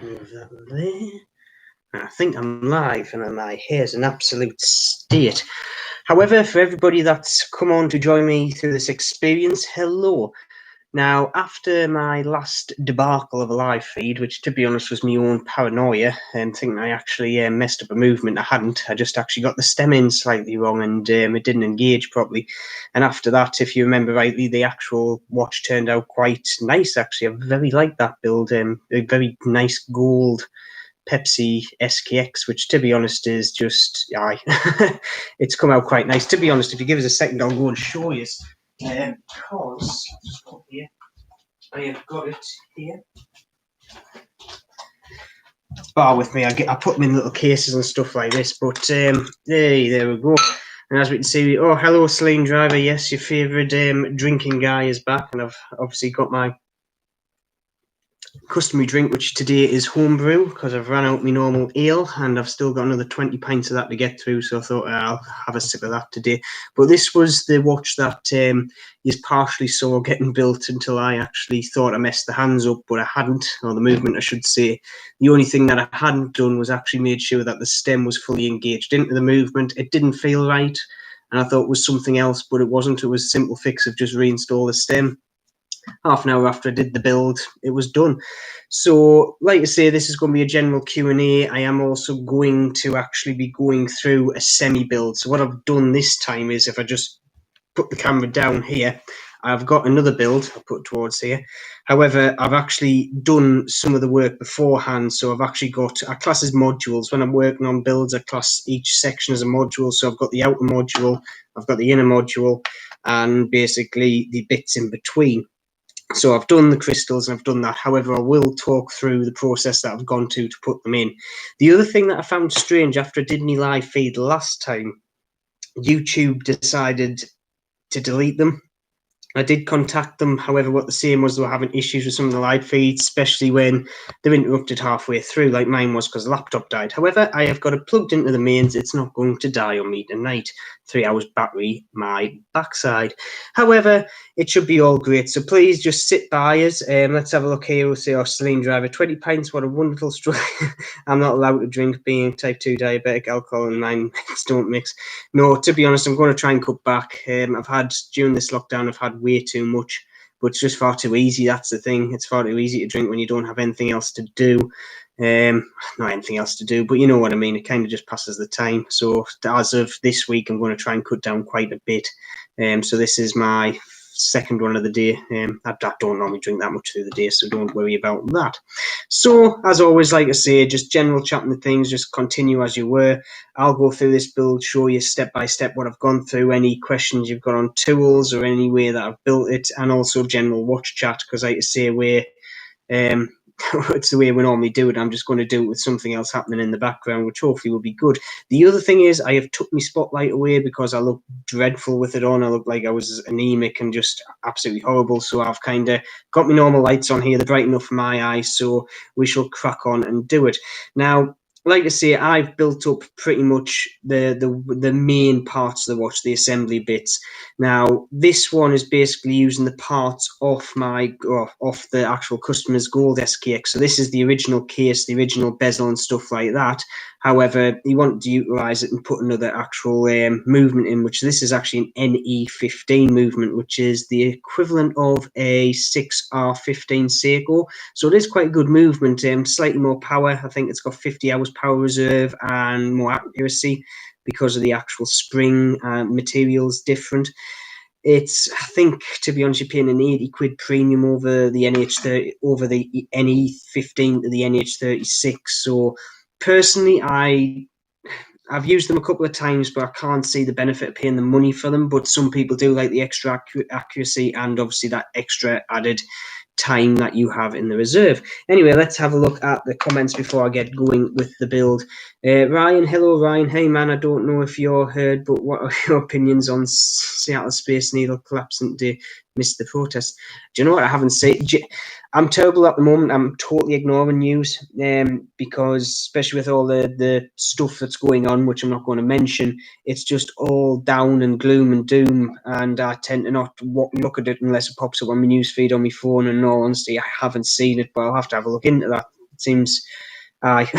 Move that there. I think I'm live and my hair's an absolute state. However, for everybody that's come on to join me through this experience, hello. Now, after my last debacle of a live feed, which to be honest was my own paranoia and thinking I actually messed up a movement, I hadn't. I just actually got the stem in slightly wrong and it didn't engage properly. And after that, if you remember rightly, the actual watch turned out quite nice, actually. I very liked that build, a very nice gold Pepsi SKX, which to be honest is just, it's come out quite nice. To be honest, if you give us a second, I'll go and show you. Because here, I have got it here. Bar with me, I put them in little cases and stuff like this, but there we go. And as we can see, oh, hello, Celine Driver. Yes, your favourite drinking guy is back, and I've obviously got my customary drink, which today is homebrew because I've run out my normal ale and I've still got another 20 pints of that to get through, so I thought I'll have a sip of that today. But this was the watch that you partially saw getting built until I actually thought I messed the hands up, but I hadn't, or the movement I should say. The only thing that I hadn't done was actually made sure that the stem was fully engaged into the movement. It didn't feel right and I thought it was something else, but it wasn't. It was a simple fix of just reinstall the stem. Half an hour after I did the build, it was done. So, like I say, this is going to be a general Q&A. I am also going to actually be going through a semi-build. So what I've done this time is, if I just put the camera down here, I've got another build I'll put towards here. However, I've actually done some of the work beforehand. So I've actually got, I class as modules. When I'm working on builds, I class each section as a module. So I've got the outer module, I've got the inner module, and basically the bits in between. So I've done the crystals and I've done that. However, I will talk through the process that I've gone to put them in. The other thing that I found strange after I did my live feed last time, YouTube decided to delete them. I did contact them. However, what they're saying was they were having issues with some of the live feeds, especially when they're interrupted halfway through, like mine was because the laptop died. However, I have got it plugged into the mains. It's not going to die on me tonight. 3 hours battery, my backside. However, it should be all great. So please just sit by us. Let's have a look here. We'll see our Celine Driver. 20 pints. What a wonderful struggle. I'm not allowed to drink, being type 2 diabetic. Alcohol and mine don't mix. No, to be honest, I'm going to try and cut back. I've had, during this lockdown, I've had way too much, but it's just far too easy. That's the thing. It's far too easy to drink when you don't have anything else to do. Not anything else to do, but you know what I mean. It kind of just passes the time. So as of this week, I'm going to try and cut down quite a bit. So this is my second one of the day. I don't normally drink that much through the day, so don't worry about that. So as always, like I say, just general chatting the things, just continue as you were. I'll go through this build, show you step by step what I've gone through, any questions you've got on tools or any way that I've built it, and also general watch chat, because like I say, it's the way we normally do it. I'm just going to do it with something else happening in the background, which hopefully will be good. The other thing is I have took my spotlight away because I look dreadful with it on. I look like I was anemic and just absolutely horrible. So I've kind of got my normal lights on here. They're bright enough for my eyes, so we shall crack on and do it. Now, like I say, I've built up pretty much the main parts of the watch, the assembly bits. Now, this one is basically using the parts off the actual customer's gold SKX. So this is the original case, the original bezel and stuff like that. However, you want to utilize it and put another actual movement in, which this is actually an NE15 movement, which is the equivalent of a 6R15 Seiko. So it is quite a good movement, slightly more power. I think it's got 50 hours power reserve and more accuracy because of the actual spring materials different. It's, I think, to be honest, you're paying an 80 quid premium over the NH30, over the NE15 to the NH36. So personally, I've used them a couple of times, but I can't see the benefit of paying the money for them. But some people do like the extra accuracy and obviously that extra added time that you have in the reserve. Anyway, let's have a look at the comments before I get going with the build. Ryan, hello Ryan. Hey man, I don't know if you're heard, but what are your opinions on Seattle Space Needle collapsing today? Missed the protest. Do you know what? I haven't seen. I'm terrible at the moment. I'm totally ignoring news because, especially with all the stuff that's going on, which I'm not going to mention, it's just all down and gloom and doom, and I tend to not look at it unless it pops up on my news feed on my phone. And in all honesty, I haven't seen it, but I'll have to have a look into that seems, aye,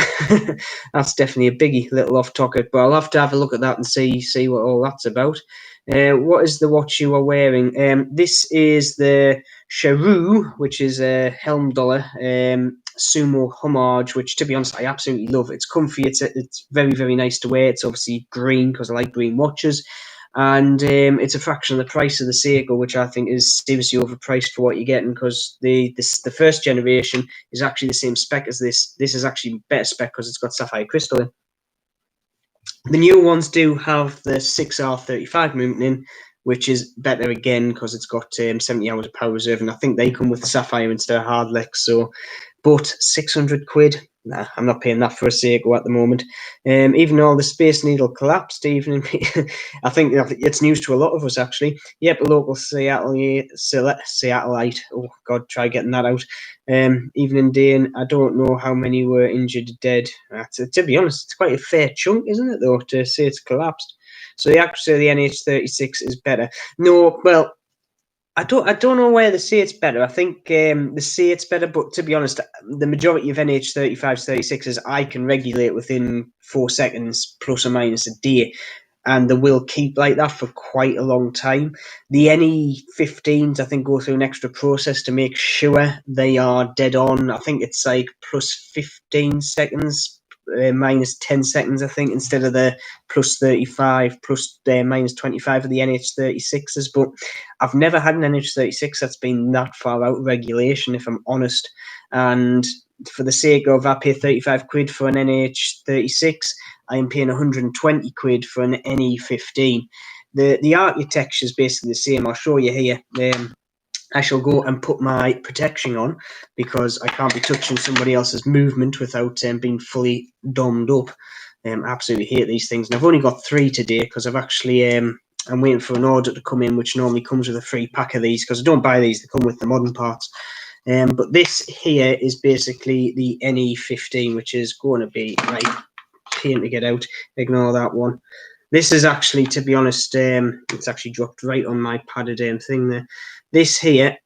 that's definitely a biggie, little off topic, but I'll have to have a look at that and see what all that's about. What is the watch you are wearing? This is the Cheroux, which is a Helm Dollar Sumo homage, which, to be honest, I absolutely love. It's comfy. It's very, very nice to wear. It's obviously green because I like green watches. And it's a fraction of the price of the Seiko, which I think is seriously overpriced for what you're getting, because the first generation is actually the same spec as this. This is actually better spec because it's got sapphire crystal in. The new ones do have the 6R35 movement in, which is better again because it's got 70 hours of power reserve, and I think they come with sapphire instead of hardlex. So, but 600 quid, nah, I'm not paying that for a Seiko at the moment. Even though the Space Needle collapsed, even I think it's news to a lot of us actually. Yep, a local Seattleite. Oh God, try getting that out. Even in Dane, I don't know how many were injured, dead. To be honest, it's quite a fair chunk, isn't it, though, to say it's collapsed. So the accuracy of the NH36 is better. No, well, I don't know where they say it's better. I think they say it's better, but to be honest, the majority of NH35s, 36s, I can regulate within 4 seconds, plus or minus a day, and they will keep like that for quite a long time. The NE15s, I think, go through an extra process to make sure they are dead on. I think it's like plus 15 seconds, minus 10 seconds, I think, instead of the plus 35, plus minus 25 of the NH36s. But I've never had an NH36 that's been that far out of regulation, if I'm honest. And for the sake of, I pay 35 quid for an NH36, I am paying 120 quid for an NE15. The architecture is basically the same. I'll show you here. I shall go and put my protection on because I can't be touching somebody else's movement without being fully dommed up. I absolutely hate these things. And I've only got 3 today because I've actually... I'm waiting for an order to come in, which normally comes with a free pack of these, because I don't buy these, they come with the modern parts. But this here is basically the NE15, which is going to be right pain to get out. Ignore that one. This is actually, to be honest, it's actually dropped right on my padded thing there. This here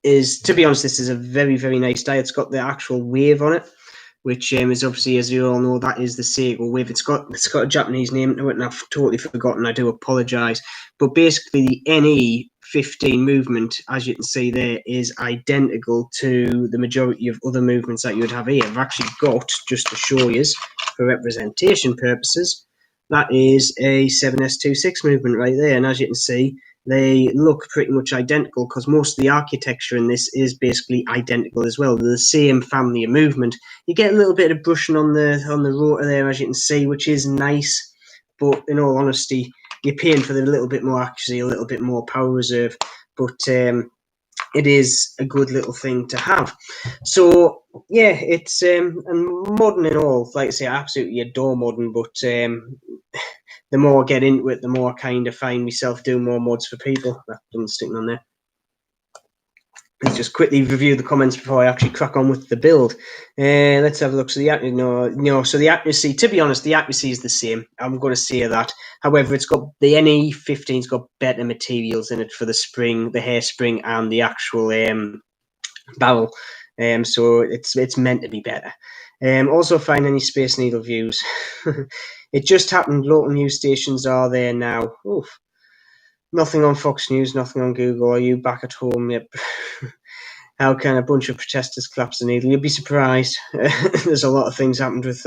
is, to be honest, this is a very, very nice die. It's got the actual wave on it, which is obviously, as you all know, that is the Seiko wave. It's got a Japanese name to it, and I've totally forgotten. I do apologise. But basically, the NE15 movement, as you can see there, is identical to the majority of other movements that you would have here. I've actually got, just to show you, for representation purposes, that is a 7S26 movement right there. And as you can see, they look pretty much identical because most of the architecture in this is basically identical as well. They're the same family of movement. You get a little bit of brushing on the rotor there, as you can see, which is nice. But in all honesty, you're paying for the little bit more accuracy, a little bit more power reserve. But it is a good little thing to have. So yeah, it's and modern and all. Like I say, I absolutely adore modern, but the more I get into it, the more I kind of find myself doing more mods for people. That doesn't stick on there. Let's just quickly review the comments before I actually crack on with the build. Let's have a look. So so the accuracy, to be honest, the accuracy is the same. I'm going to say that. However, it's got the NE15's got better materials in it for the spring, the hairspring, and the actual barrel. So it's meant to be better. Also, find any Space Needle views. It just happened. Local news stations are there now. Oof. Nothing on Fox News, nothing on Google. Are you back at home? Yep. How can a bunch of protesters collapse the needle? You'd be surprised. There's a lot of things happened with,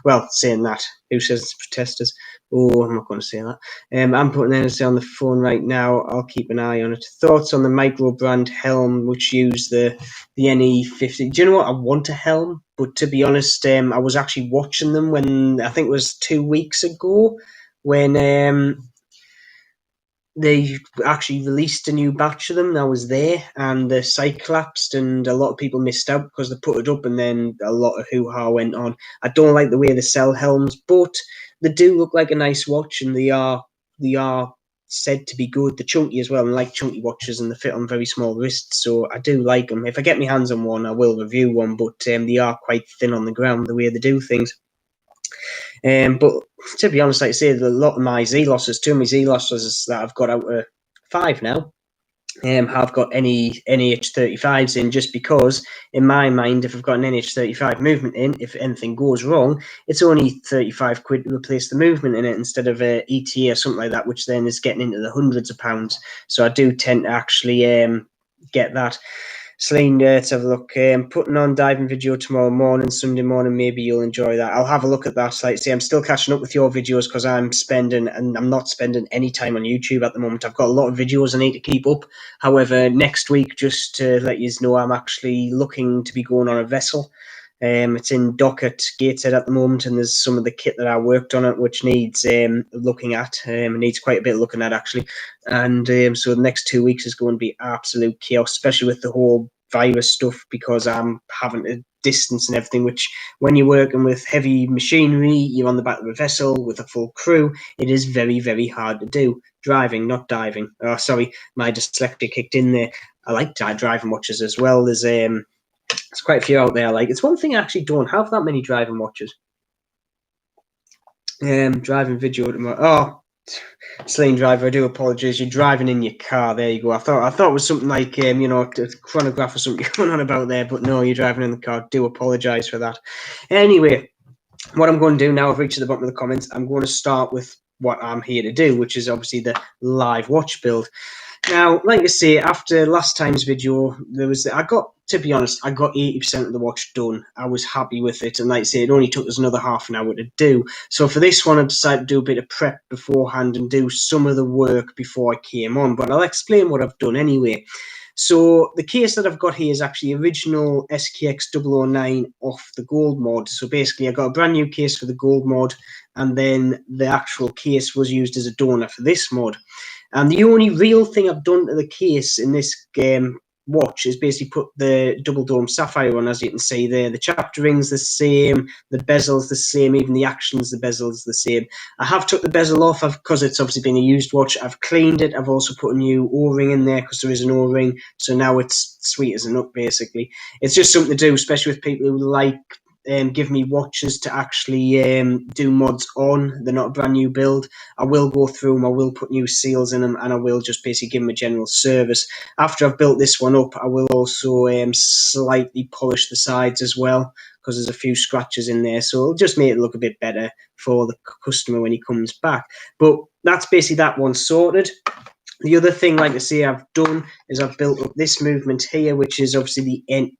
well, saying that. Who says it's protesters? Oh, I'm not going to say that. I'm putting NSA on the phone right now. I'll keep an eye on it. Thoughts on the micro brand helm, which used the NE50? Do you know what? I want a helm, but to be honest, I was actually watching them when, I think it was 2 weeks ago, when they actually released a new batch of them. I was there, and the site collapsed, and a lot of people missed out because they put it up, and then a lot of hoo-ha went on. I don't like the way they sell helms, but they do look like a nice watch, and they are said to be good. They're chunky as well, and I like chunky watches, and they fit on very small wrists, so I do like them. If I get my hands on one, I will review one, but they are quite thin on the ground, the way they do things. But to be honest, like I say, a lot of my Z losses, 2 of my Z losses that I've got out of 5 now, have got any NH35s in, just because in my mind, if I've got an NH35 movement in, if anything goes wrong, it's only 35 quid to replace the movement in it instead of a ETA or something like that, which then is getting into the hundreds of pounds. So I do tend to actually get that. Celine, let's have a look. Putting on diving video tomorrow morning, Sunday morning. Maybe you'll enjoy that. I'll have a look at that. Like I say, I'm still catching up with your videos because I'm not spending any time on YouTube at the moment. I've got a lot of videos I need to keep up. However, next week, just to let you know, I'm actually looking to be going on a vessel. It's in dock at Gateshead at the moment, and there's some of the kit that I worked on it which needs looking at. It needs quite a bit of looking at, actually. And so the next 2 weeks is going to be absolute chaos, especially with the whole virus stuff, because I'm having to distance and everything, which when you're working with heavy machinery, you're on the back of a vessel with a full crew, it is very, very hard to do. Driving, not diving. Oh, sorry, my dyslexia kicked in there. I like driving watches as well. There's quite a few out there. Like, it's one thing I actually don't have that many driving watches. Driving video tomorrow. Oh, Celine Driver, I do apologise. You're driving in your car. There you go. I thought it was something like a chronograph or something going on about there, but no, you're driving in the car. Do apologise for that. Anyway, what I'm going to do now, I've reached the bottom of the comments. I'm going to start with what I'm here to do, which is obviously the live watch build. Now, like I say, after last time's video, to be honest, I got 80% of the watch done. I was happy with it, and like I say, it only took us another half an hour to do. So for this one, I decided to do a bit of prep beforehand and do some of the work before I came on, but I'll explain what I've done anyway. So the case that I've got here is actually original SKX 009 off the gold mod. So basically, I got a brand new case for the gold mod, and then the actual case was used as a donor for this mod. And the only real thing I've done to the case in this watch is basically put the double dome sapphire on, as you can see there. The chapter ring's the same, the bezel's the same, even the actions, the bezel's the same. I have took the bezel off because it's obviously been a used watch. I've cleaned it. I've also put a new O-ring in there because there is an O-ring. So now it's sweet as a nut, basically. It's just something to do, especially with people who like give me watches to actually do mods on. They're not a brand new build. I will go through them, I will put new seals in them, and I will just basically give them a general service. After I've built this one up, I will also slightly polish the sides as well, because there's a few scratches in there, so it'll just make it look a bit better for the customer when he comes back. But that's basically that one sorted. The other thing, like I say, I've done is I've built up this movement here, which is obviously the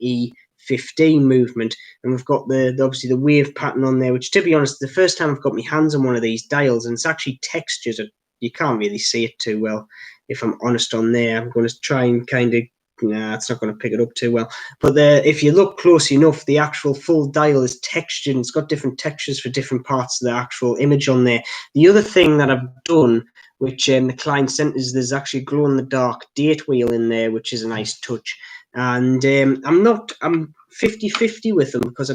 NE15 movement, and we've got obviously the wave pattern on there, which, to be honest, the first time I've got my hands on one of these dials, and it's actually textured. You can't really see it too well, if I'm honest on there. I'm going to try and kind of, it's not going to pick it up too well. But if you look close enough, the actual full dial is textured, and it's got different textures for different parts of the actual image on there. The other thing that I've done, which the client sent, is there's actually a glow-in-the-dark date wheel in there, which is a nice touch. And I'm 50-50 with them, because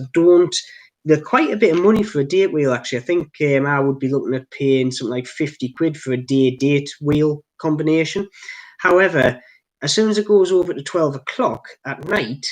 they're quite a bit of money for a date wheel, actually. I think I would be looking at paying something like 50 quid for a date wheel combination. However, as soon as it goes over to 12 o'clock at night,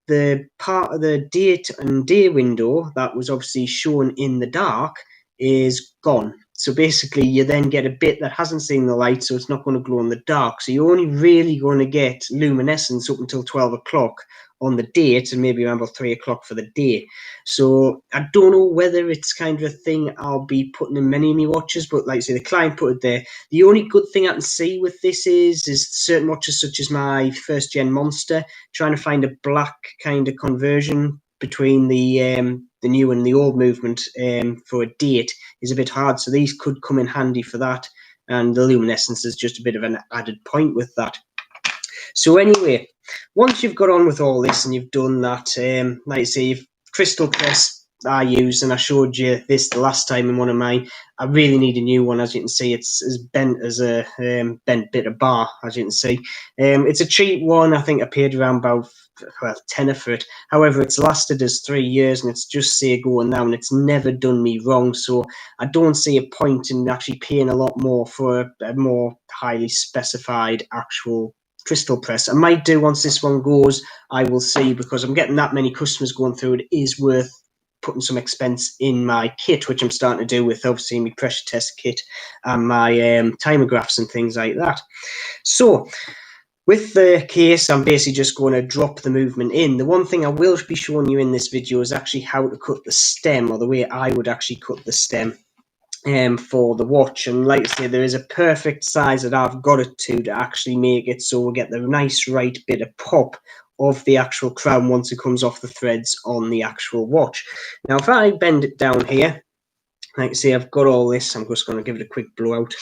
the part of the date and day window that was obviously shown in the dark is gone. So basically, you then get a bit that hasn't seen the light, so it's not going to glow in the dark. So you're only really going to get luminescence up until 12 o'clock on the date, and maybe around about 3 o'clock for the day. So I don't know whether it's kind of a thing I'll be putting in many of my watches, but like I say, the client put it there. The only good thing I can see with this is certain watches, such as my first gen Monster, trying to find a black kind of conversion between the new and the old movement for a date is a bit hard. So these could come in handy for that. And the luminescence is just a bit of an added point with that. So anyway, once you've got on with all this and you've done that, like I say, you've crystal press I use, and I showed you this the last time in one of mine. I really need a new one. As you can see, it's as bent as a bent bit of bar, as you can see. It's a cheap one. I think I paid around about, well, tenner for it. However, it's lasted us 3 years, and it's just say going now, and it's never done me wrong. So I don't see a point in actually paying a lot more for a more highly specified actual crystal press. I might do once this one goes. I will see, because I'm getting that many customers going through it. It is worth putting some expense in my kit, which I'm starting to do with obviously my pressure test kit and my timer graphs and things like that. So with the case, I'm basically just going to drop the movement in. The one thing I will be showing you in this video is actually how to cut the stem, or the way I would actually cut the stem for the watch. And like I say, there is a perfect size that I've got it to actually make it so we'll get the nice right bit of pop of the actual crown once it comes off the threads on the actual watch. Now, if I bend it down here, like I say, I've got all this. I'm just going to give it a quick blowout.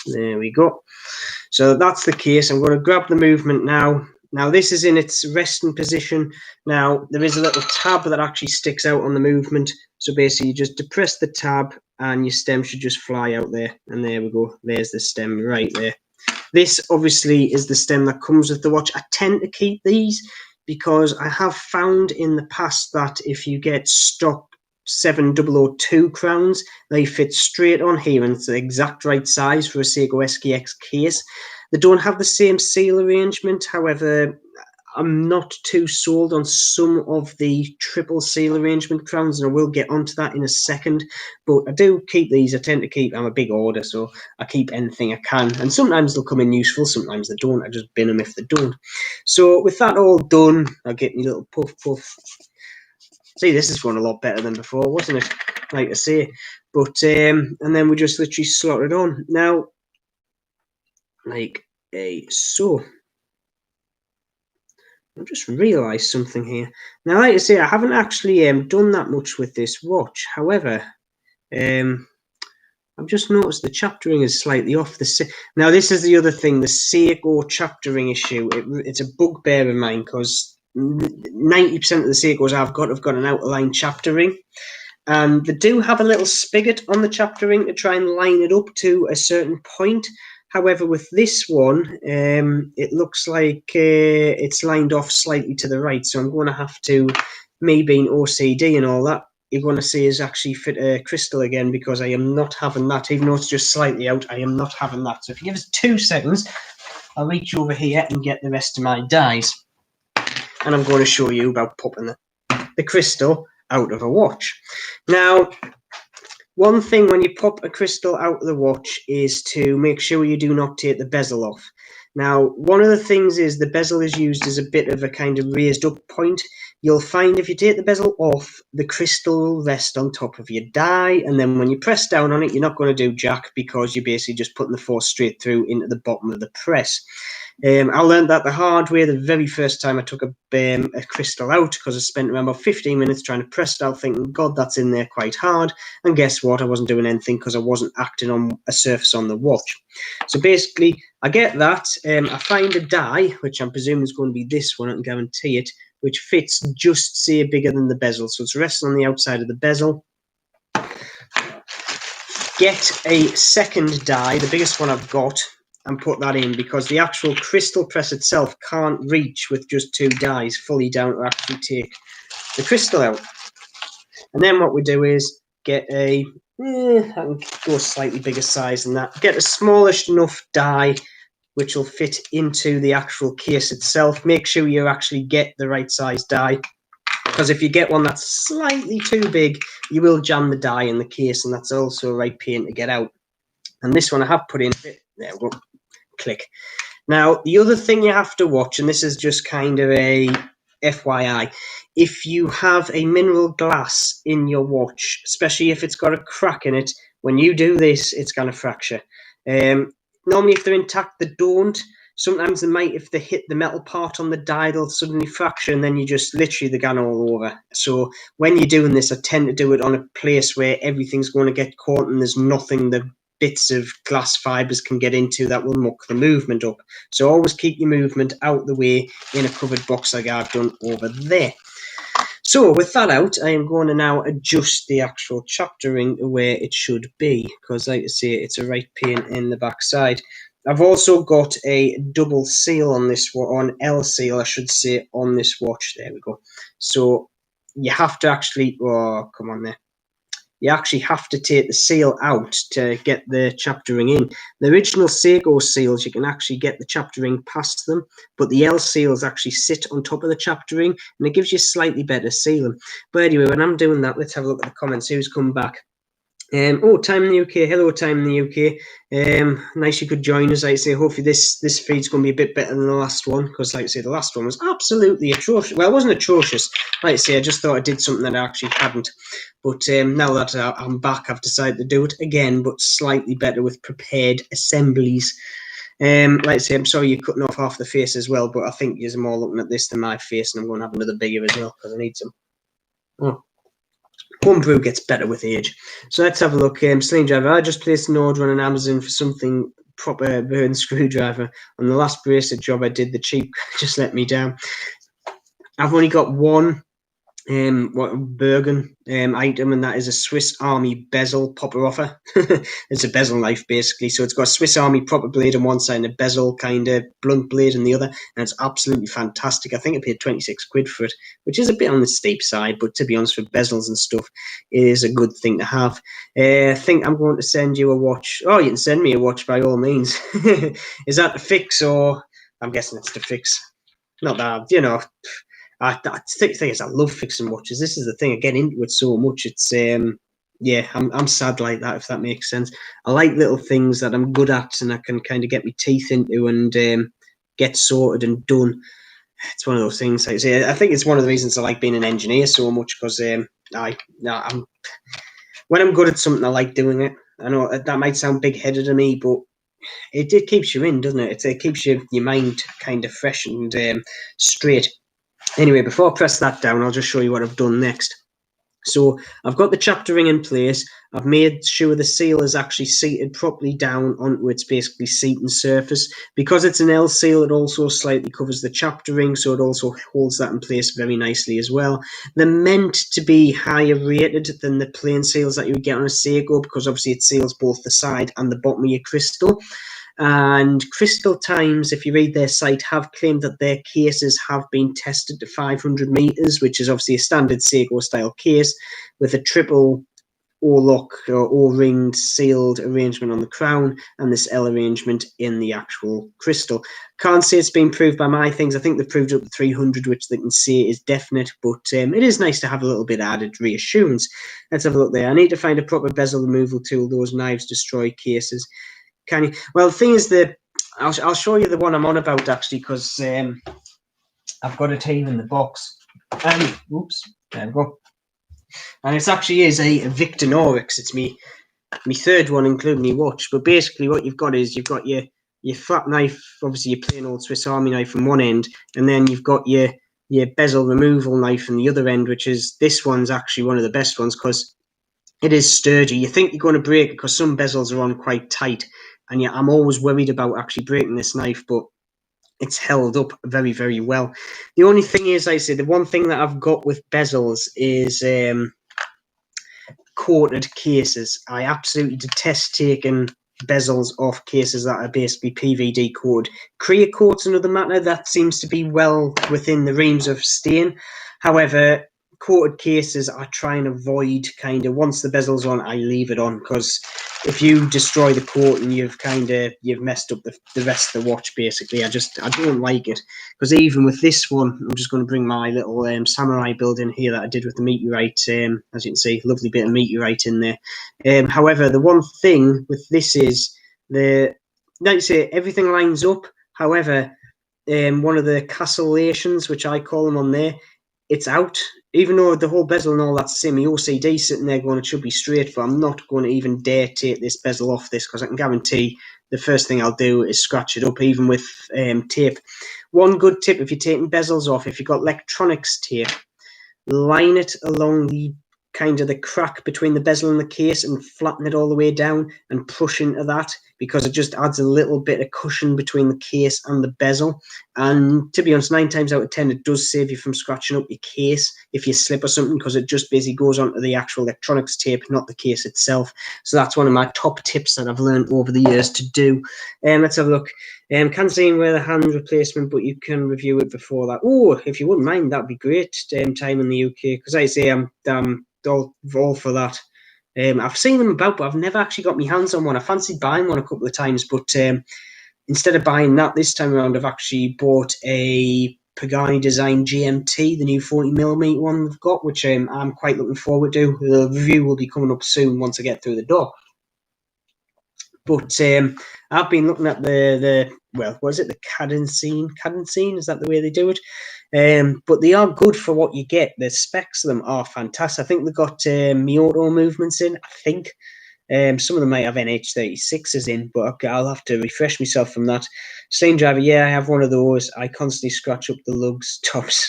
There we go. So that's the case. I'm going to grab the movement now. Now this is in its resting position. Now there is a little tab that actually sticks out on the movement. So basically you just depress the tab and your stem should just fly out there. And there we go. There's the stem right there. This obviously is the stem that comes with the watch. I tend to keep these because I have found in the past that if you get stock 7002 crowns, they fit straight on here and it's the exact right size for a Seiko SKX case. They don't have the same seal arrangement. However, I'm not too sold on some of the triple seal arrangement crowns, and I will get onto that in a second. But I do keep these. I tend to keep, I'm a big order, so I keep anything I can. And sometimes they'll come in useful, sometimes they don't. I just bin them if they don't. So with that all done, I'll get my little puff puff. See, this is going a lot better than before, wasn't it? Like I say. But, and then we just literally slot it on. Now, like so. I've just realised something here. Now, like I say, I haven't actually done that much with this watch. However, I've just noticed the chaptering is slightly off. Now, this is the other thing, the Seiko chaptering issue. It's a bugbear of mine because 90% of the Seikos I've got have got an outer-line chaptering. And they do have a little spigot on the chaptering to try and line it up to a certain point. However, with this one, it looks like it's lined off slightly to the right. So I'm going to have to, me being OCD and all that, you're going to see is actually fit a crystal again, because I am not having that. Even though it's just slightly out, I am not having that. So if you give us 2 seconds, I'll reach over here and get the rest of my dies. And I'm going to show you about popping the crystal out of a watch. Now, one thing when you pop a crystal out of the watch is to make sure you do not take the bezel off. Now, one of the things is the bezel is used as a bit of a kind of raised up point. You'll find if you take the bezel off, the crystal will rest on top of your die, and then when you press down on it, you're not going to do jack, because you're basically just putting the force straight through into the bottom of the press. I learned that the hard way the very first time I took a crystal out, because I spent around about 15 minutes trying to press it out, thinking, God, that's in there quite hard. And guess what? I wasn't doing anything because I wasn't acting on a surface on the watch. So basically, I get that. I find a die, which I'm presuming is going to be this one, I can guarantee it, which fits just, say, bigger than the bezel. So it's resting on the outside of the bezel. Get a second die, the biggest one I've got, and put that in, because the actual crystal press itself can't reach with just 2 dies fully down to actually take the crystal out. And then what we do is get I can go a slightly bigger size than that. Get a smallish enough die which will fit into the actual case itself. Make sure you actually get the right size die, because if you get one that's slightly too big, you will jam the die in the case, and that's also a right pain to get out. And this one I have put in, there we go, click. Now, the other thing you have to watch, and this is just kind of a FYI, if you have a mineral glass in your watch, especially if it's got a crack in it, when you do this, it's going to fracture. Normally, if they're intact, they don't. Sometimes they might, if they hit the metal part on the die, they'll suddenly fracture, and then you just literally, they're gone all over. So when you're doing this, I tend to do it on a place where everything's going to get caught and there's nothing the bits of glass fibers can get into that will muck the movement up. So always keep your movement out the way in a covered box like I've done over there. So with that out, I am going to now adjust the actual chaptering to where it should be, because like I say, it's a right pain in the backside. I've also got a double seal on this one, on L seal, I should say, on this watch. There we go. So you have to actually, oh, come on there. You actually have to take the seal out to get the chaptering in. The original Seiko seals, you can actually get the chaptering past them, but the L seals actually sit on top of the chaptering, and it gives you slightly better sealing. But anyway, when I'm doing that, let's have a look at the comments. Who's come back? Oh, Time in the UK. Hello, Time in the UK. Nice you could join us. Like I say, hopefully this feed's going to be a bit better than the last one, because like I say, the last one was absolutely atrocious. Well, it wasn't atrocious. Like I say, I just thought I did something that I actually hadn't. But now that I'm back, I've decided to do it again, but slightly better with prepared assemblies. Like I say, I'm sorry you're cutting off half the face as well, but I think you're more looking at this than my face, and I'm going to have another bigger as well, because I need some. Oh. Homebrew gets better with age. So let's have a look. Sling driver. I just placed an order on Amazon for something proper burn screwdriver. On the last bracelet job I did, the cheap just let me down. I've only got one Bergen item, and that is a Swiss Army bezel popper offer. It's a bezel knife basically, so it's got a Swiss Army proper blade on one side and a bezel kind of blunt blade on the other, and it's absolutely fantastic. I think I paid 26 quid for it, which is a bit on the steep side, but to be honest, for bezels and stuff, it is a good thing to have. I think I'm going to send you a watch. Oh, you can send me a watch by all means. Is that to fix, or I'm guessing it's to fix? Not that, the thing is, I love fixing watches. This is the thing. I get into it so much. It's yeah, I'm sad like that, if that makes sense. I like little things that I'm good at and I can kind of get my teeth into and get sorted and done. It's one of those things. Like I say, I think it's one of the reasons I like being an engineer so much, because when I'm good at something, I like doing it. I know that might sound big-headed to me, but it keeps you in, doesn't it? It keeps your mind kind of fresh and straight. Anyway, before I press that down, I'll just show you what I've done next. So I've got the chapter ring in place. I've made sure the seal is actually seated properly down onto its basically seating surface. Because it's an L seal, it also slightly covers the chapter ring, so it also holds that in place very nicely as well. They're meant to be higher rated than the plain seals that you would get on a Seiko, because obviously it seals both the side and the bottom of your crystal. And Crystal Times, if you read their site, have claimed that their cases have been tested to 500 meters, which is obviously a standard Seiko style case with a triple O-lock or O-ringed sealed arrangement on the crown and this L arrangement in the actual crystal. Can't say it's been proved by my things. I think they've proved up to 300, which they can say is definite, but it is nice to have a little bit of added reassurance. Let's have a look there. I need to find a proper bezel removal tool. Those knives destroy cases. Can you? Well, the thing is that I'll show you the one I'm on about, actually, because I've got it here in the box. And oops, there we go. And it actually is a Victorinox. It's me third one, including my watch. But basically, what you've got is you've got your flat knife, obviously your plain old Swiss Army knife on one end, and then you've got your bezel removal knife on the other end, which is this one's actually one of the best ones because it is sturdy. You think you're going to break it because some bezels are on quite tight. And yeah, I'm always worried about actually breaking this knife, but it's held up very, very well. The only thing is, I say, the one thing that I've got with bezels is coated cases. I absolutely detest taking bezels off cases that are basically PVD coated. Clear coat's another matter that seems to be well within the realms of stain. However, coated cases I try and avoid. Kind of once the bezel's on, I leave it on, because if you destroy the coating, you've messed up the rest of the watch. Basically, I don't like it, because even with this one, I'm just going to bring my little samurai build in here that I did with the meteorite. As you can see, lovely bit of meteorite in there. However, the one thing with this is like I say, everything lines up. However, one of the castellations, which I call them on there, it's out. Even though the whole bezel and all that's the same, my OCD sitting there going, it should be straight, but I'm not going to even dare take this bezel off this, because I can guarantee the first thing I'll do is scratch it up, even with tape. One good tip, if you're taking bezels off, if you've got electronics tape, line it along the kind of the crack between the bezel and the case and flatten it all the way down and push into that, because it just adds a little bit of cushion between the case and the bezel. And to be honest, 9 times out of 10, it does save you from scratching up your case if you slip or something, because it just basically goes onto the actual electronics tape, not the case itself. So that's one of my top tips that I've learned over the years to do. Let's have a look. Can't see anywhere the hand replacement, but you can review it before that. Oh, if you wouldn't mind, that'd be great. Time in the UK, because I say I'm all for that. I've seen them about, but I've never actually got my hands on one. I fancied buying one a couple of times, but instead of buying that this time around, I've actually bought a Pagani design GMT, the new 40mm one we've got, which I'm quite looking forward to. The review will be coming up soon once I get through the door. But I've been looking at the well, what is it, the cadencine? Is that the way they do it? But they are good for what you get. The specs of them are fantastic. I think they've got Mi-Auto movements in, I think. Some of them might have NH36s in, but I'll have to refresh myself from that. Slane driver, yeah, I have one of those. I constantly scratch up the lugs tops.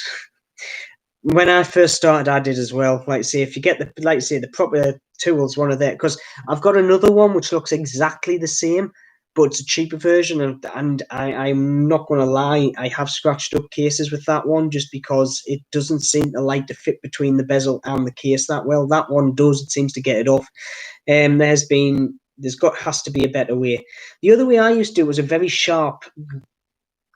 When I first started, I did as well. Like say, if you get the proper tools, one of that, because I've got another one which looks exactly the same, but it's a cheaper version, and I'm not going to lie, I have scratched up cases with that one just because it doesn't seem to like to fit between the bezel and the case that well. That one does; it seems to get it off. Has to be a better way. The other way I used to do was a very sharp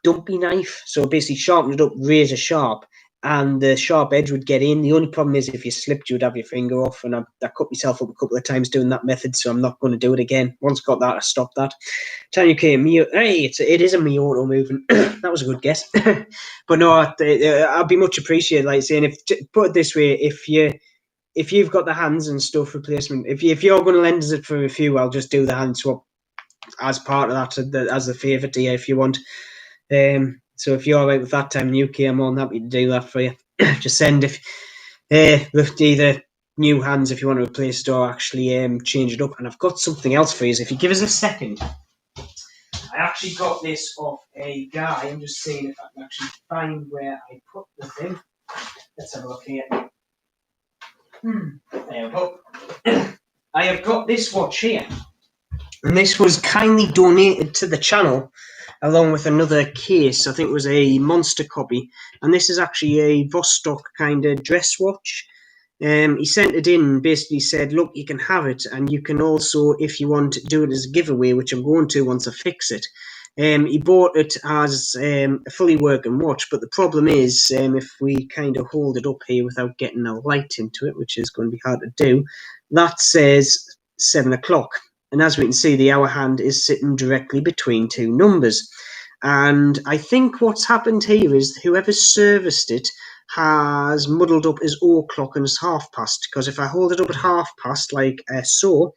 dumpy knife, so basically sharpen it up razor sharp, and the sharp edge would get in. The only problem is if you slipped, you'd have your finger off, and I cut myself up a couple of times doing that method, so I'm not going to do it again. Once got that, I stopped that. Tanya K, it is a Mi-Auto movement. That was a good guess. But no, I'd be much appreciated, like saying, put it this way, if you've got the hands and stuff replacement, if you're going to lend us it for a few, I'll just do the hand swap as part of that, as a favour to you if you want. So if you're all right with that time in UK, I'm more than happy to do that for you. Just send with either new hands if you want to replace it or actually change it up. And I've got something else for you. So if you give us a second, I actually got this off a guy. I'm just seeing if I can actually find where I put the thing. Let's have a look here. There we go. I have got this watch here, and this was kindly donated to the channel along with another case. I think it was a monster copy, and this is actually a Vostok kind of dress watch. He sent it in and basically said, look, you can have it, and you can also, if you want, do it as a giveaway, which I'm going to once I fix it. He bought it as a fully working watch, but the problem is, if we kind of hold it up here without getting a light into it, which is going to be hard to do, that says 7 o'clock. And as we can see, the hour hand is sitting directly between two numbers. And I think what's happened here is whoever serviced it has muddled up his o'clock and his half past, because if I hold it up at half past, like so,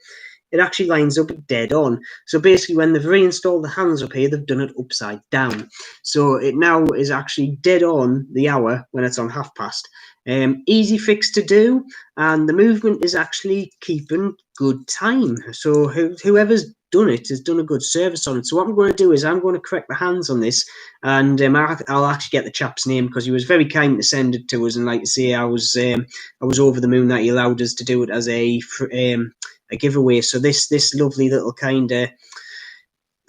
it actually lines up dead on. So basically, when they've reinstalled the hands up here, they've done it upside down. So it now is actually dead on the hour when it's on half past. Easy fix to do, and the movement is actually keeping good time. So whoever's done it has done a good service on it. So what I'm going to do is I'm going to correct the hands on this, and I'll actually get the chap's name, because he was very kind to send it to us, and like I say, I was over the moon that he allowed us to do it as a giveaway. So this lovely little kind of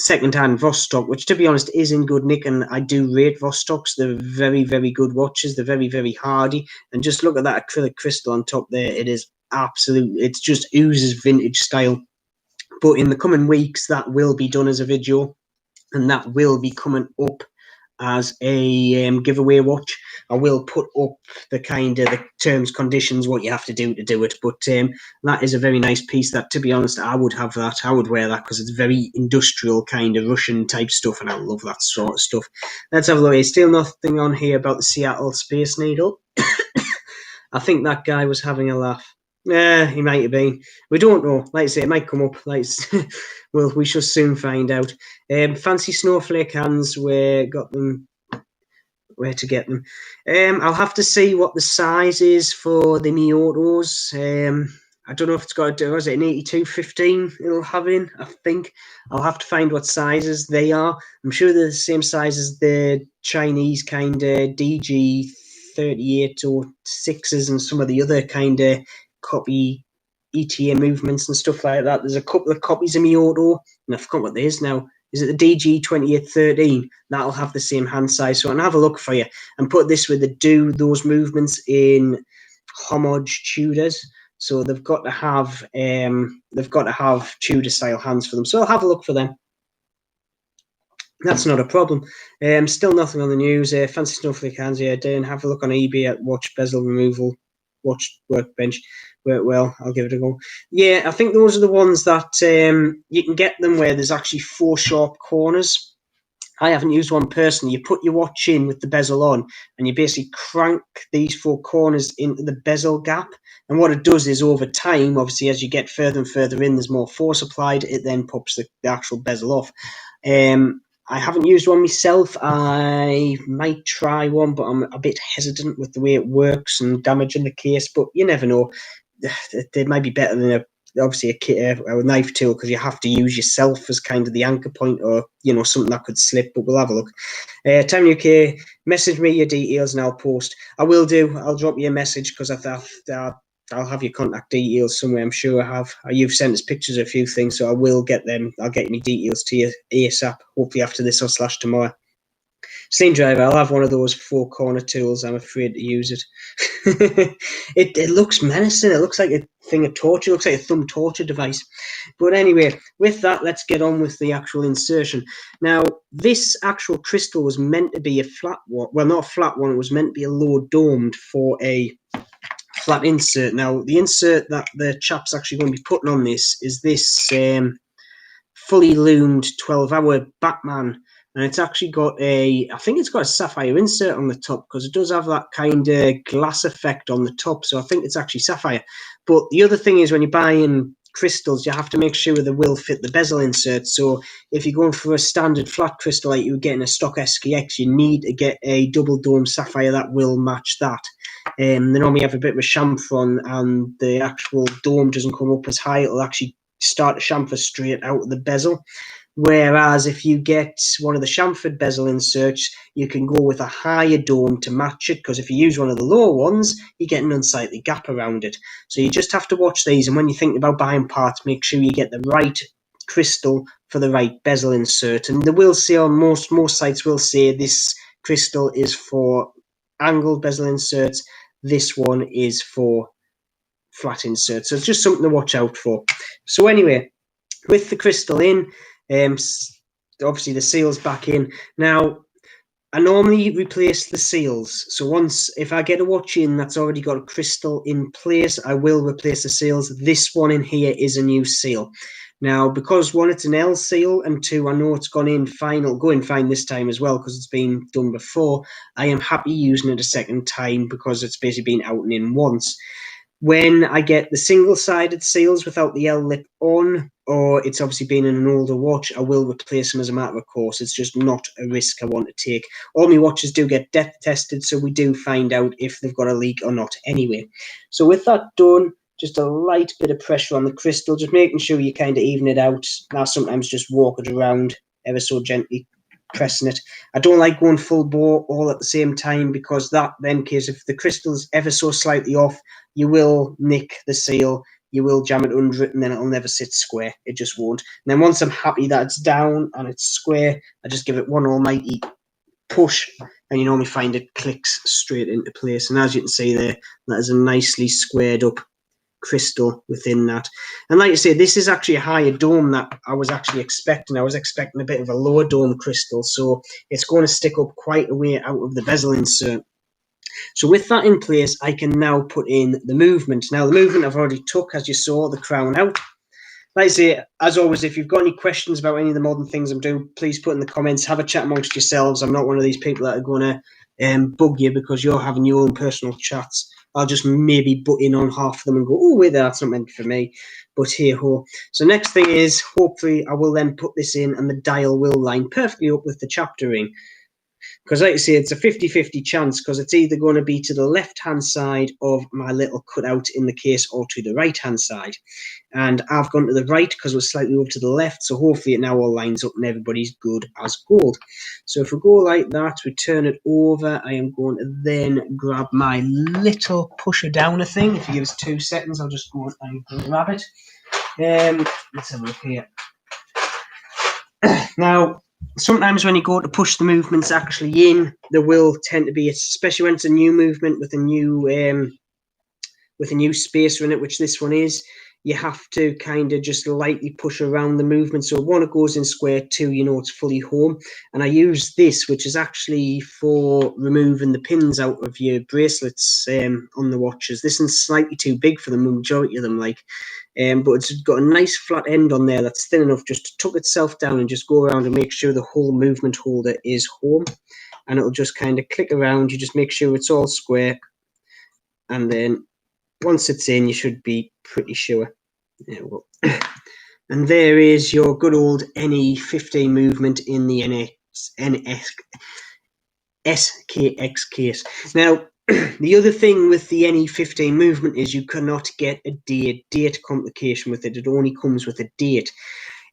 second-hand Vostok, which to be honest is in good nick, and I do rate Vostoks. They're very, very good watches. They're very, very hardy, and just look at that acrylic crystal on top there. It is absolute. It just oozes vintage style. But in the coming weeks, that will be done as a video, and that will be coming up as a giveaway watch. I will put up the kind of the terms, conditions, what you have to do it. But that is a very nice piece that, to be honest, I would have that. I would wear that because it's very industrial kind of Russian type stuff, and I love that sort of stuff. Let's have a look. There's still nothing on here about the Seattle Space Needle. I think that guy was having a laugh. Yeah, he might have been. We don't know. Like I say, it might come up. Well, we shall soon find out. Fancy snowflake hands. We got them. Where to get them? I'll have to see what the size is for the Mi-Autos. I don't know if it's got a, was it an 8215 it'll have in, I think. I'll have to find what sizes they are. I'm sure they're the same size as the Chinese kind of DG38 or 6s and some of the other kind of copy ETA movements and stuff like that. There's a couple of copies of Mi-Auto, and I forgot what there is now. Is it the DG2813? That'll have the same hand size. So I'll have a look for you and put this with the do those movements in homage Tudors. So they've got to have Tudor style hands for them. So I'll have a look for them. That's not a problem. Still nothing on the news. Fancy snowflake hands. Yeah, Dan, have a look on eBay at watch bezel removal, watch workbench. Well, I'll give it a go. Yeah, I think those are the ones that you can get them where there's actually 4 sharp corners. I haven't used one personally. You put your watch in with the bezel on, and you basically crank these four corners into the bezel gap. And what it does is, over time, obviously, as you get further and further in, there's more force applied. It then pops the actual bezel off. I haven't used one myself. I might try one, but I'm a bit hesitant with the way it works and damaging the case. But you never know. They might be better than obviously a knife tool, because you have to use yourself as kind of the anchor point, or something that could slip. But we'll have a look. Time UK, message me your details and I'll post. I will do. I'll drop you a message, because I'll have your contact details somewhere. I'm sure I have. You've sent us pictures of a few things, so I will get them. I'll get my details to you ASAP, hopefully after this or / tomorrow. Steam driver, I'll have one of those four corner tools. I'm afraid to use it. It looks menacing. It looks like a thing of torture. It looks like a thumb torture device. But anyway, with that, let's get on with the actual insertion. Now, this actual crystal was meant to be a flat one. Well, not a flat one. It was meant to be a low domed for a flat insert. Now, the insert that the chap's actually going to be putting on this is this fully loomed 12-hour Batman. And it's actually got I think it's got a sapphire insert on the top, because it does have that kind of glass effect on the top. So I think it's actually sapphire. But the other thing is, when you're buying crystals, you have to make sure they will fit the bezel insert. So if you're going for a standard flat crystal like you would get in a stock SKX, you need to get a double dome sapphire that will match that. They normally have a bit of a chamfer on, and the actual dome doesn't come up as high. It'll actually start to chamfer straight out of the bezel. Whereas if you get one of the chamfered bezel inserts, you can go with a higher dome to match it, because if you use one of the lower ones, you get an unsightly gap around it. So you just have to watch these, and when you think about buying parts, make sure you get the right crystal for the right bezel insert. And they will say on most sites will say this crystal is for angled bezel inserts, this one is for flat inserts. So it's just something to watch out for. So anyway, with the crystal in, obviously the seal's back in. Now, I normally replace the seals. So if I get a watch in that's already got a crystal in place, I will replace the seals. This one in here is a new seal. Now, because one, it's an L seal, and two, I know it's gone in fine. It'll go in fine this time as well, because it's been done before. I am happy using it a second time, because it's basically been out and in once. When I get the single-sided seals without the L lip on, or it's obviously been in an older watch, I will replace them as a matter of course. It's just not a risk I want to take. All my watches do get depth tested, so we do find out if they've got a leak or not anyway. So with that done, just a light bit of pressure on the crystal, just making sure you kind of even it out. Now, sometimes just walk it around ever so gently, pressing it. I don't like going full bore all at the same time, because that then, in case if the crystal's ever so slightly off, you will nick the seal, you will jam it under it, and then it'll never sit square. It just won't. And then once I'm happy that it's down and it's square, I just give it one almighty push, and you normally find it clicks straight into place. And as you can see there, that is a nicely squared up crystal within that. And like I say, this is actually a higher dome that I was actually expecting. I was expecting a bit of a lower dome crystal, so it's going to stick up quite a way out of the bezel insert. So with that in place, I can now put in the movement. Now, the movement I've already took, as you saw, the crown out. Like I say, as always, if you've got any questions about any of the modern things I'm doing, please put in the comments. Have a chat amongst yourselves. I'm not one of these people that are going to bug you because you're having your own personal chats. I'll just maybe butt in on half of them and go, oh, wait, that's not meant for me. But here, ho. So next thing is, hopefully, I will then put this in and the dial will line perfectly up with the chapter ring. Because like I say, it's a 50-50 chance, because it's either going to be to the left-hand side of my little cutout in the case or to the right-hand side. And I've gone to the right because we're slightly over to the left, so hopefully it now all lines up and everybody's good as gold. So if we go like that, we turn it over, I am going to then grab my little pusher downer thing. If you give us 2 seconds, I'll just go and grab it. Let's have a look here. Now, sometimes when you go to push the movements actually in, there will tend to be, especially when it's a new movement with a new spacer in it, which this one is, you have to kind of just lightly push around the movement. So 1, it goes in square, 2, you know it's fully home. And I use this, which is actually for removing the pins out of your bracelets on the watches. This one's slightly too big for the majority of them, like, but it's got a nice flat end on there that's thin enough just to tuck itself down and just go around and make sure the whole movement holder is home. And it'll just kind of click around. You just make sure it's all square, and then once it's in, you should be pretty sure. Yeah, well. And there is your good old NE15 movement in the SKX case. Now, the other thing with the NE15 movement is you cannot get a date complication with it. It only comes with a date.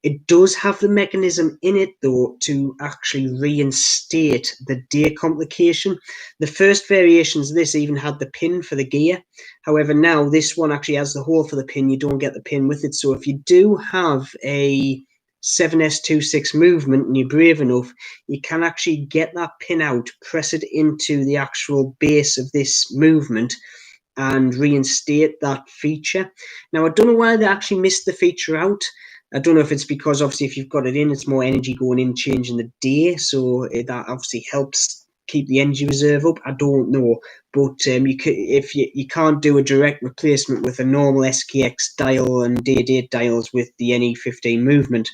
It does have the mechanism in it, though, to actually reinstate the date complication. The first variations of this even had the pin for the gear. However, now this one actually has the hole for the pin. You don't get the pin with it. So if you do have a 7S26 movement and you're brave enough, you can actually get that pin out, press it into the actual base of this movement, and reinstate that feature. Now, I don't know why they actually missed the feature out. I don't know if it's because obviously if you've got it in, it's more energy going in, changing the day, so that obviously helps keep the energy reserve up. I don't know, but if you can't do a direct replacement with a normal SKX dial and day-date dials with the NE15 movement.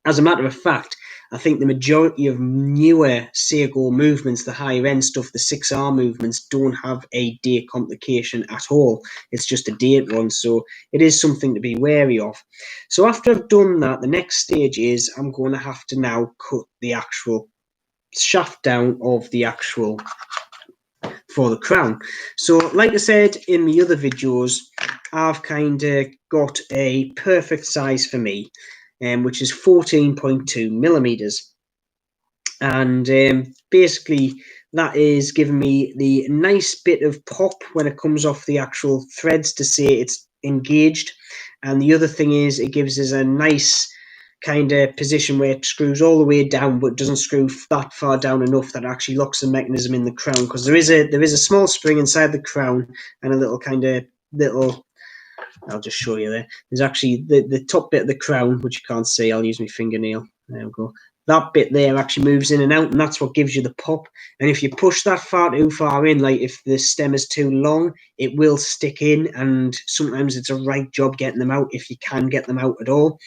As a matter of fact, I think the majority of newer Seiko movements, the higher end stuff, the 6R movements, don't have a date complication at all. It's just a date one, so it is something to be wary of. So after I've done that, the next stage is I'm going to have to now cut the actual shaft down of the actual for the crown. So like I said in the other videos, I've kind of got a perfect size for me, which is 14.2 millimeters. And basically that is giving me the nice bit of pop when it comes off the actual threads to say it's engaged. And the other thing is it gives us a nice kind of position where it screws all the way down but doesn't screw that far down enough that it actually locks the mechanism in the crown, because there is a small spring inside the crown and a little I'll just show you there. There's actually the top bit of the crown, which you can't see. I'll use my fingernail. There we go. That bit there actually moves in and out, and that's what gives you the pop. And if you push that too far in, like if the stem is too long, it will stick in, and sometimes it's a right job getting them out if you can get them out at all.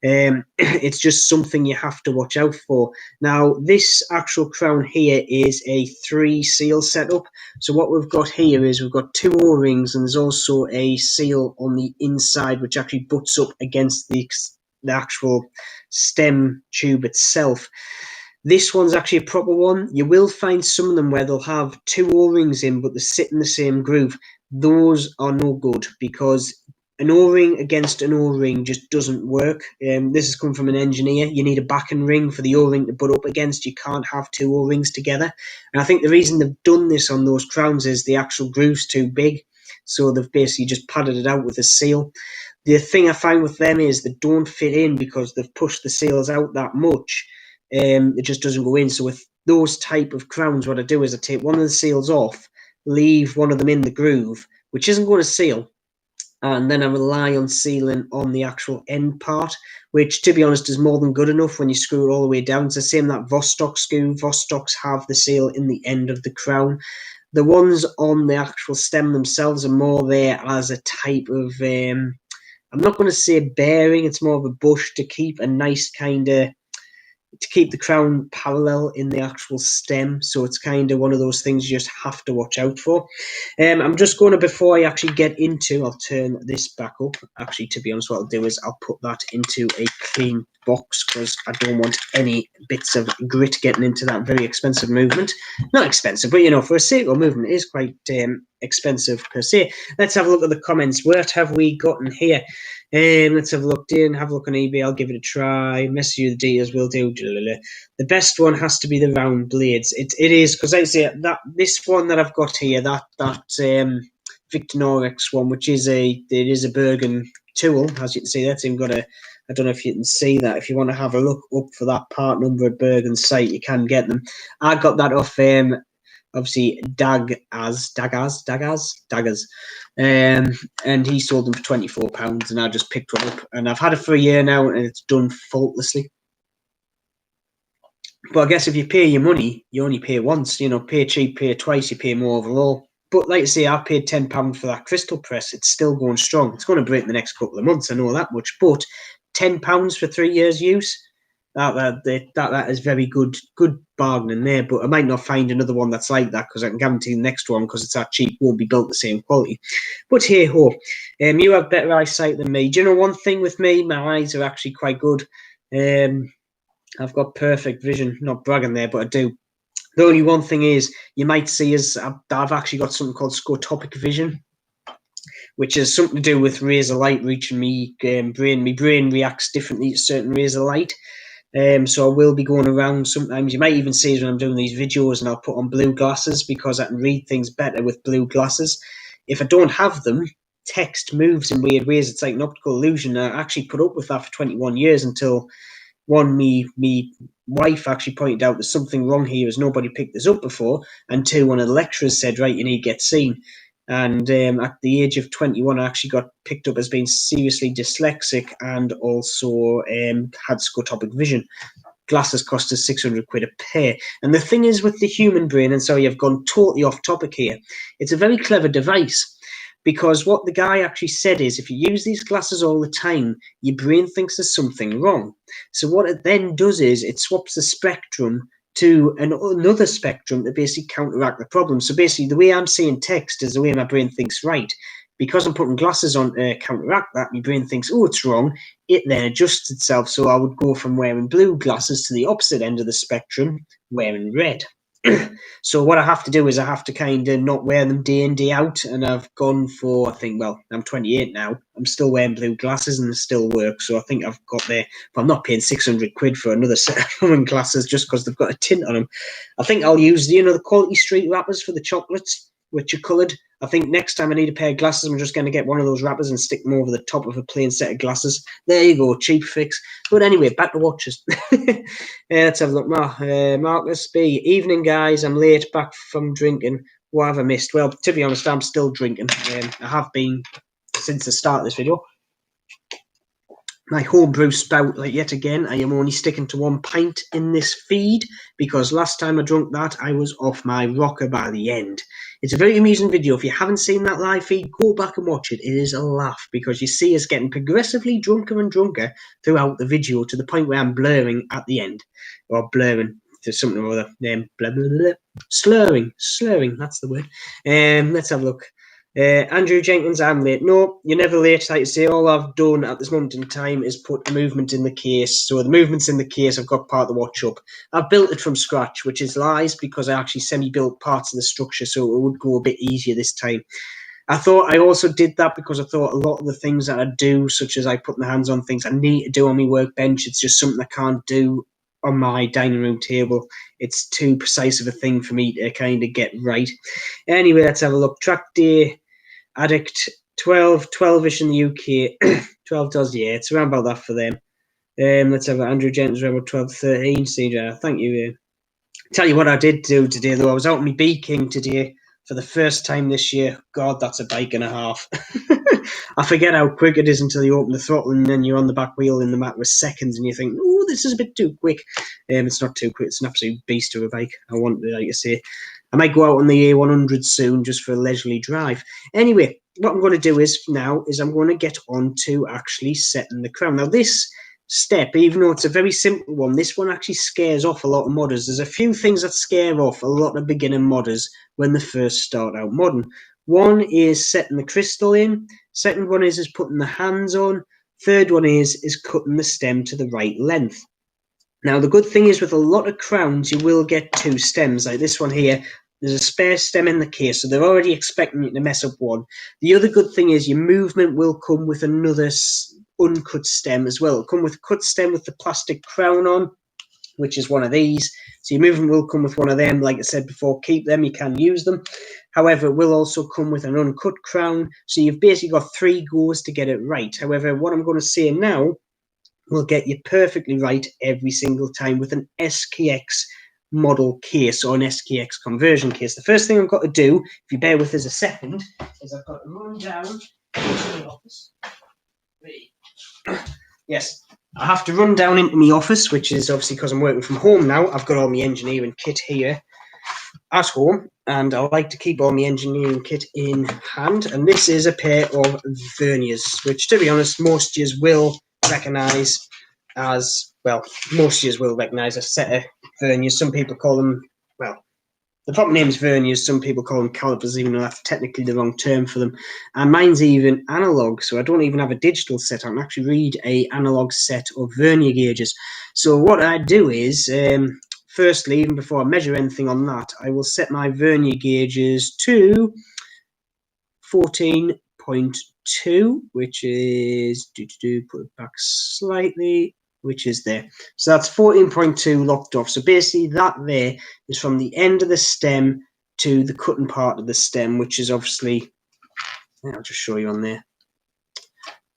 It's just something you have to watch out for. Now, this actual crown here is a 3 seal setup. So what we've got here is we've got 2 O-rings, and there's also a seal on the inside which actually butts up against the actual stem tube itself. This one's actually a proper one. You will find some of them where they'll have 2 O-rings in, but they sit in the same groove. Those are no good, because an O-ring against an O-ring just doesn't work. This has come from an engineer. You need a backing ring for the O-ring to butt up against. You can't have 2 O-rings together. And I think the reason they've done this on those crowns is the actual groove's too big. So they've basically just padded it out with a seal. The thing I find with them is they don't fit in because they've pushed the seals out that much. It just doesn't go in. So with those type of crowns, what I do is I take one of the seals off, leave one of them in the groove, which isn't going to seal, and then I rely on sealing on the actual end part, which, to be honest, is more than good enough when you screw it all the way down. It's the same that Vostok screw. Vostoks have the seal in the end of the crown. The ones on the actual stem themselves are more there as a type of, I'm not going to say bearing, it's more of a bush to keep a nice kind of, to keep the crown parallel in the actual stem. So it's kind of one of those things you just have to watch out for. I'm just going to, before I actually get into, I'll turn this back up. Actually, to be honest, what I'll do is I'll put that into a clean box, because I don't want any bits of grit getting into that very expensive movement. Not expensive, but, you know, for a Seiko movement, it is quite expensive per se. Let's have a look at the comments. What have we gotten here? Let's have a look. Have a look on eBay. I'll give it a try. Message you the details. Will do. The best one has to be the round blades. It is, because I say that this one that I've got here, that Victorinox one, which is a Bergen tool, as you can see. That's even got a, I don't know if you can see that. If you want to have a look up for that part number at Bergen's site, you can get them. I got that off obviously Daggers, and he sold them for £24, and I just picked one up, and I've had it for a year now, and it's done faultlessly. But I guess if you pay your money, you only pay once. You know, pay cheap, pay twice, you pay more overall. But like I say, I paid £10 for that crystal press. It's still going strong. It's going to break in the next couple of months, I know that much. But £10 for 3 years use, that is very good bargaining there. But I might not find another one that's like that, because I can guarantee the next one, because it's that cheap, won't be built the same quality. But hey ho, you have better eyesight than me. Do you know one thing with me? My eyes are actually quite good. I've got perfect vision. Not bragging there, but I do. The only one thing is, you might see is I've actually got something called scotopic vision, which is something to do with rays of light reaching me brain. My brain reacts differently to certain rays of light. So I will be going around sometimes. You might even see when I'm doing these videos, and I'll put on blue glasses because I can read things better with blue glasses. If I don't have them, text moves in weird ways. It's like an optical illusion. I actually put up with that for 21 years until me wife actually pointed out there's something wrong here, as nobody picked this up before, and two, one of the lecturers said, right, you need to get seen. And at the age of 21, I actually got picked up as being seriously dyslexic, and also had scotopic vision. Glasses cost us £600 a pair. And the thing is with the human brain, and sorry, I've gone totally off topic here, it's a very clever device. Because what the guy actually said is, if you use these glasses all the time, your brain thinks there's something wrong. So what it then does is, it swaps the spectrum to another spectrum to basically counteract the problem. So basically, the way I'm seeing text is the way my brain thinks right. Because I'm putting glasses on to counteract that, my brain thinks, oh, it's wrong. It then adjusts itself. So I would go from wearing blue glasses to the opposite end of the spectrum, wearing red. So what I have to do is I have to kind of not wear them day in, day out. And I've gone for, I think, well, I'm 28 now. I'm still wearing blue glasses and they still work. So I think I've got there. But I'm not paying £600 for another set of running glasses just because they've got a tint on them. I think I'll use the Quality Street wrappers for the chocolates, which are coloured. I think next time I need a pair of glasses, I'm just going to get one of those wrappers and stick them over the top of a plain set of glasses. There you go, cheap fix. But anyway, back to watches. Let's have a look. Marcus B. Evening, guys. I'm late, back from drinking. What have I missed? Well, to be honest, I'm still drinking. I have been since the start of this video. My homebrew spout, like yet again, I am only sticking to 1 pint in this feed, because last time I drunk that, I was off my rocker by the end. It's a very amusing video. If you haven't seen that live feed, go back and watch it. It is a laugh, because you see us getting progressively drunker and drunker throughout the video, to the point where I'm blurring at the end. Or blurring to something or other. Blah, blah, blah. Slurring, that's the word. Let's have a look. Andrew Jenkins, I'm late. No, you're never late. Like I say, all I've done at this moment in time is put movement in the case. So the movement's in the case. I've got part of the watch up. I've built it from scratch, which is lies, because I actually semi-built parts of the structure, so it would go a bit easier this time. I thought I also did that because I thought a lot of the things that I do, such as I put my hands on things I need to do on my workbench, it's just something I can't do on my dining room table. It's too precise of a thing for me to kind of get right. Anyway, let's have a look. Track day. Addict 12-ish in the UK. 12 does, yeah, it's around about that for them. Let's have Andrew Jenkins around about 12-13. CJ, thank you. Tell you what I did do today, though. I was out on my B King today for the first time this year. God, that's a bike and a half. I forget how quick it is until you open the throttle and then you're on the back wheel in the matter of seconds and you think, oh, this is a bit too quick. It's not too quick. It's an absolute beast of a bike. I want to, like I say, I might go out on the A100 soon just for a leisurely drive. Anyway, what I'm going to do is I'm going to get on to actually setting the crown. Now, this step, even though it's a very simple one, this one actually scares off a lot of modders. There's a few things that scare off a lot of beginner modders when they first start out modding. One is setting the crystal in. Second one is putting the hands on. Third one is cutting the stem to the right length. Now, the good thing is with a lot of crowns, you will get 2 stems. Like this one here, there's a spare stem in the case, so they're already expecting you to mess up one. The other good thing is your movement will come with another uncut stem as well. It'll come with a cut stem with the plastic crown on, which is one of these. So your movement will come with one of them. Like I said before, keep them, you can use them. However, it will also come with an uncut crown. So you've basically got 3 goes to get it right. However, what I'm going to say now will get you perfectly right every single time with an SKX model case or an SKX conversion case. The first thing I've got to do, if you bear with us a second, is I've got to run down into the office. Yes, I have to run down into my office, which is obviously because I'm working from home now. I've got all my engineering kit here at home, and I like to keep all my engineering kit in hand. And this is a pair of verniers, which, to be honest, most of you will recognise as, well, most of you will recognise a set of verniers. Some people call them, well, the proper name is verniers. Some people call them calipers, even though that's technically the wrong term for them. And mine's even analog, so I don't even have a digital set. I can actually read an analog set of vernier gauges. So what I do is, firstly, even before I measure anything on that, I will set my vernier gauges to 14.2, which is, put it back slightly, which is there. So that's 14.2 locked off. So basically that there is from the end of the stem to the cutting part of the stem, which is obviously, I'll just show you on there.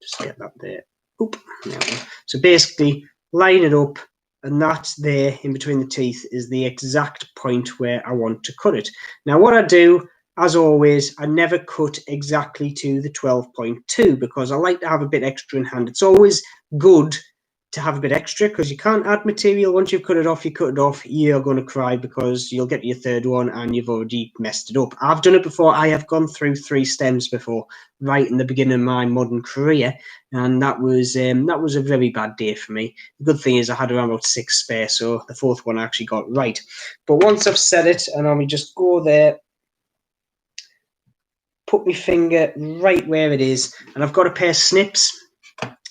Just get that there. Oop, there we go. So basically line it up, and that's there in between the teeth is the exact point where I want to cut it. Now what I do, as always, I never cut exactly to the 12.2 because I like to have a bit extra in hand. It's always good to have a bit extra because you can't add material. Once you've cut it off, you cut it off, you're going to cry because you'll get to your third one and you've already messed it up. I've done it before. I have gone through 3 stems before, right in the beginning of my modern career, and that was a very bad day for me. The good thing is I had around about 6 spare, so the 4th one I actually got right. But once I've set it, and I'll just go there, put my finger right where it is, and I've got a pair of snips.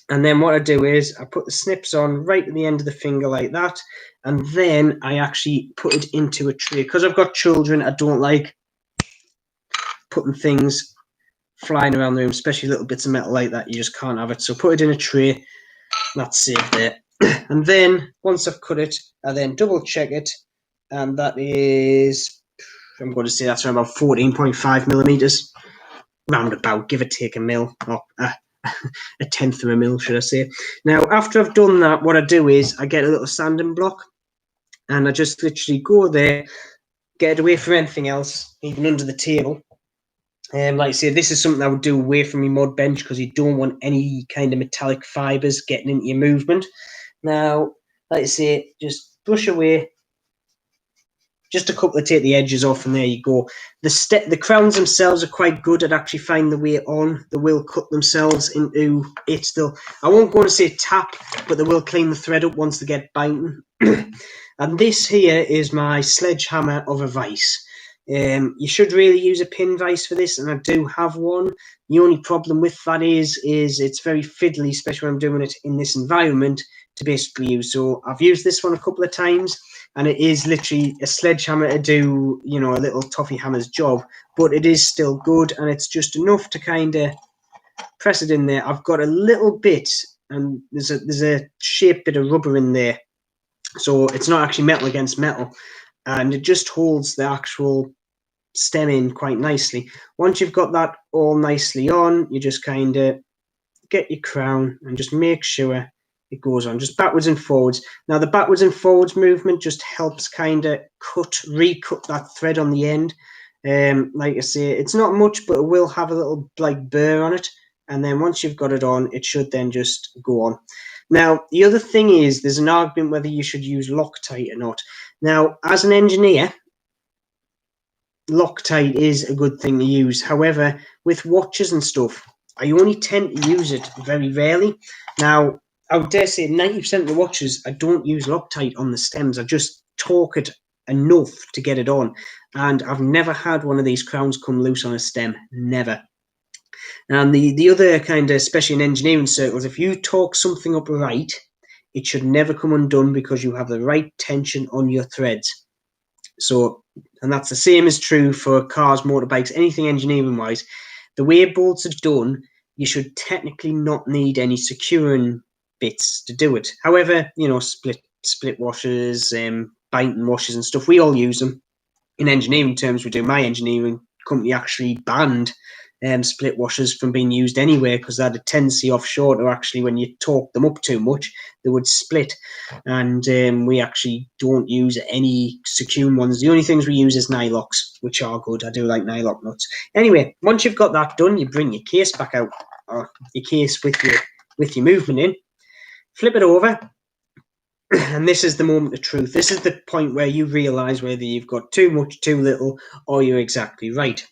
And then what I do is I put the snips on right at the end of the finger like that, and then I actually put it into a tray. Because I've got children, I don't like putting things flying around the room, especially little bits of metal like that. You just can't have it. So put it in a tray. That's safe there. And then once I've cut it, I then double check it, and that is, I'm going to say that's around about 14.5 millimeters, roundabout, give or take a mil, or a tenth of a mil, should I say. Now, after I've done that, what I do is I get a little sanding block, and I just literally go there, get it away from anything else, even under the table. Like I say, this is something I would do away from your mud bench because you don't want any kind of metallic fibres getting into your movement. Now, like I say, just brush away, just a couple to take the edges off, and there you go. The crowns themselves are quite good at actually finding the way on. They will cut themselves into it still. I won't go to say tap, but they will clean the thread up once they get biting. And this here is my sledgehammer of a vice. You should really use a pin vise for this, and I do have one. The only problem with that is it's very fiddly, especially when I'm doing it in this environment, to basically use. So I've used this one a couple of times, and it is literally a sledgehammer to do, you know, a little toffee hammer's job, but it is still good, and it's just enough to kind of press it in there. I've got a little bit, and there's a shaped bit of rubber in there, so it's not actually metal against metal, and it just holds the actual stem in quite nicely. Once you've got that all nicely on, you just kind of get your crown and just make sure it goes on just backwards and forwards. Now the backwards and forwards movement just helps kind of recut that thread on the end. Like I say, it's not much, but it will have a little like burr on it, and then once you've got it on, it should then just go on. Now the other thing is there's an argument whether you should use Loctite or not. Now as an engineer, Loctite is a good thing to use. However, with watches and stuff, I only tend to use it very rarely. Now, I would dare say 90% of the watches, I don't use Loctite on the stems. I just torque it enough to get it on. And I've never had one of these crowns come loose on a stem. Never. And the other kind of, especially in engineering circles, if you torque something up right, it should never come undone because you have the right tension on your threads. So, and that's the same is true for cars, motorbikes, anything engineering-wise. The way bolts are done, you should technically not need any securing bits to do it. However, you know, split washers, biting washers and stuff, we all use them. In engineering terms, we do. My engineering company actually banned split washers from being used anywhere, because they had a tendency offshore to actually, when you torque them up too much, they would split. And we actually don't use any Secune ones. The only things we use is Nylox, which are good. I do like Nylock nuts. Anyway, once you've got that done, you bring your case back out, or your case with your movement in, flip it over. And this is the moment of truth. This is the point where you realise whether you've got too much, too little, or you're exactly right.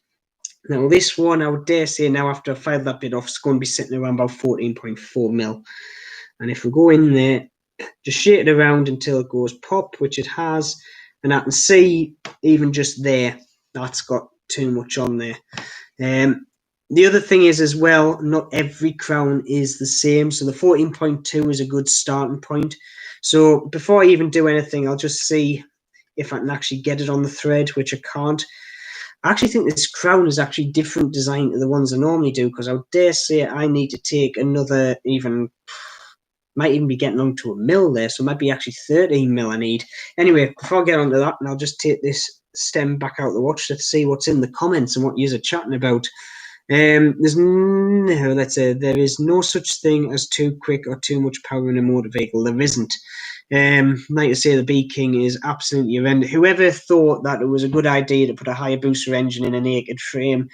Now, this one, I would dare say now, after I've filed that bit off, it's going to be sitting around about 14.4 mil. And if we go in there, just shake it around until it goes pop, which it has. And I can see, even just there, that's got too much on there. The other thing is as well, not every crown is the same. So the 14.2 is a good starting point. So before I even do anything, I'll just see if I can actually get it on the thread, which I can't. I actually think this crown is actually different design to the ones I normally do, because I would dare say I need to take another, might even be getting on to a mil there, so it might be actually 13 mil I need. Anyway, before I get onto that, and I'll just take this stem back out of the watch to see what's in the comments and what yous are chatting about. There is no such thing as too quick or too much power in a motor vehicle. There isn't. Like I say, the B King is absolutely horrendous. Whoever thought that it was a good idea to put a Hayabusa engine in a naked frame,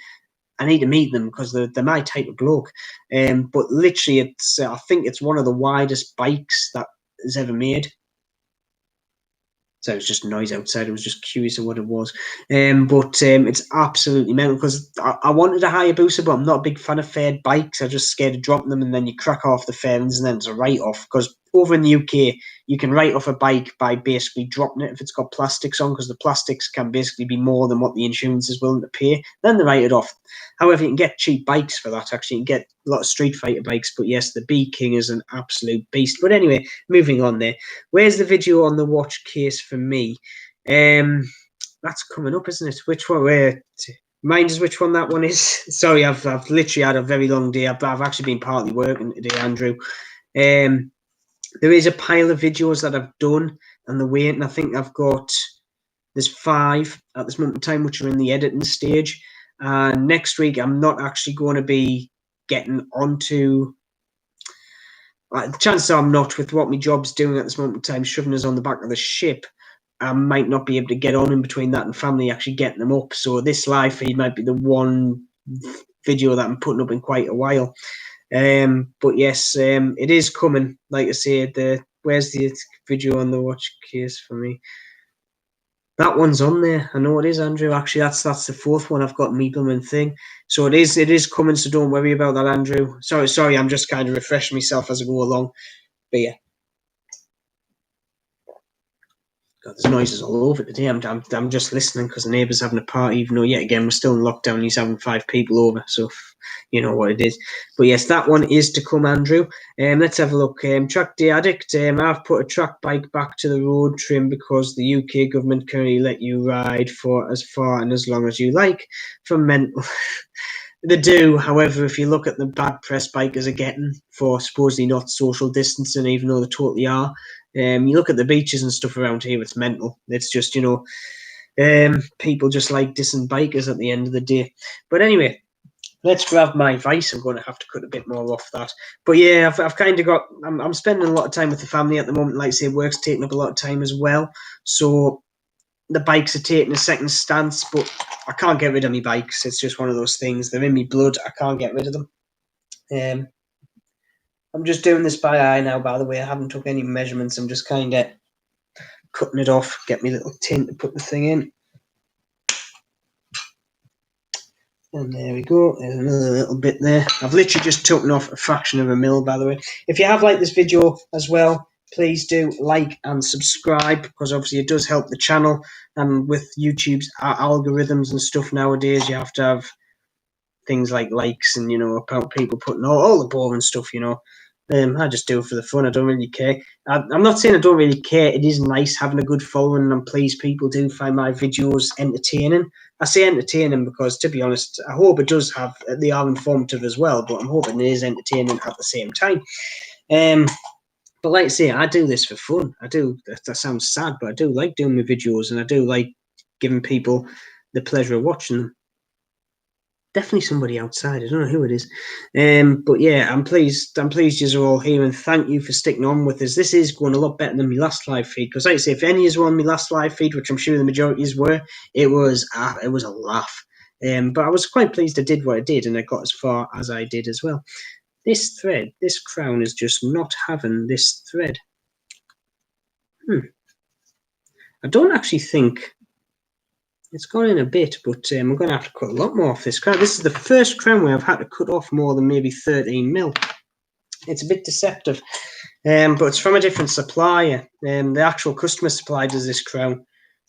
I need to meet them, because they're my type of bloke. But literally, I think it's one of the widest bikes that is ever made. So it was just noise outside. I was just curious of what it was. But it's absolutely mental, because I wanted a Hayabusa, but I'm not a big fan of faired bikes. I'm just scared of dropping them and then you crack off the fairings and then it's a write-off. Because over in the UK, you can write off a bike by basically dropping it if it's got plastics on, because the plastics can basically be more than what the insurance is willing to pay. Then they write it off. However, you can get cheap bikes for that, actually. You can get a lot of Street Fighter bikes. But yes, the B King is an absolute beast. But anyway, moving on there. Where's the video on the watch case for me? That's coming up, isn't it? Which one? Mind us which one that one is. Sorry, I've literally had a very long day. I've actually been partly working today, Andrew. There is a pile of videos that I've done and the waiting. I think there's 5 at this moment in time, which are in the editing stage. Next week, I'm not actually going to be getting onto. Chances are I'm not, with what my job's doing at this moment in time, shoving us on the back of the ship. I might not be able to get on in between that and family actually getting them up. So this live feed might be the one video that I'm putting up in quite a while. But yes, it is coming. Like I said, where's the video on the watch case for me? That one's on there. I know it is, Andrew. Actually, that's the 4th one I've got, Meebleman thing. So it is coming, so don't worry about that, Andrew. Sorry, I'm just kind of refreshing myself as I go along. But yeah. God, there's noises all over today. I'm just listening because the neighbour's having a party, even though yet again we're still in lockdown. He's having 5 people over, so you know what it is. But yes, that one is to come, Andrew. Let's have a look. Track Day Addict. I've put a track bike back to the road trim because the UK government currently let you ride for as far and as long as you like for mental. They do, however, if you look at the bad press bikers are getting for supposedly not social distancing, even though they totally are. You look at the beaches and stuff around here, it's mental. It's just, people just like dissing bikers at the end of the day. But anyway, let's grab my vice. I'm going to have to cut a bit more off that. But yeah, I've kind of got, I'm spending a lot of time with the family at the moment. Like I say, work's taking up a lot of time as well. So the bikes are taking a second stance, but I can't get rid of my bikes. It's just one of those things. They're in my blood. I can't get rid of them. I'm just doing this by eye now, by the way. I haven't took any measurements. I'm just kind of cutting it off, get my little tin to put the thing in. And there we go. There's another little bit there. I've literally just taken off a fraction of a mil, by the way. If you have liked this video as well, please do like and subscribe, because obviously it does help the channel. And with YouTube's algorithms and stuff nowadays, you have to have things like likes and, about people putting all the boring stuff, I just do it for the fun. I don't really care. I'm not saying I don't really care. It is nice having a good following, and I'm pleased people do find my videos entertaining. I say entertaining because, to be honest, I hope it does they are informative as well, but I'm hoping it is entertaining at the same time. But like I say, I do this for fun. I do. That sounds sad, but I do like doing my videos, and I do like giving people the pleasure of watching them. Definitely somebody outside. I don't know who it is. But yeah, I'm pleased you're all here, and thank you for sticking on with us. This is going a lot better than my last live feed, because like I say, if any of you were on my last live feed, which I'm sure the majority were, it was a laugh. But I was quite pleased I did what I did, and I got as far as I did as well. This thread, this crown is just not having this thread. I don't actually think it's gone in a bit, but I'm going to have to cut a lot more off this crown. This is the first crown where I've had to cut off more than maybe 13 mil. It's a bit deceptive, but it's from a different supplier. The actual customer supply does this crown.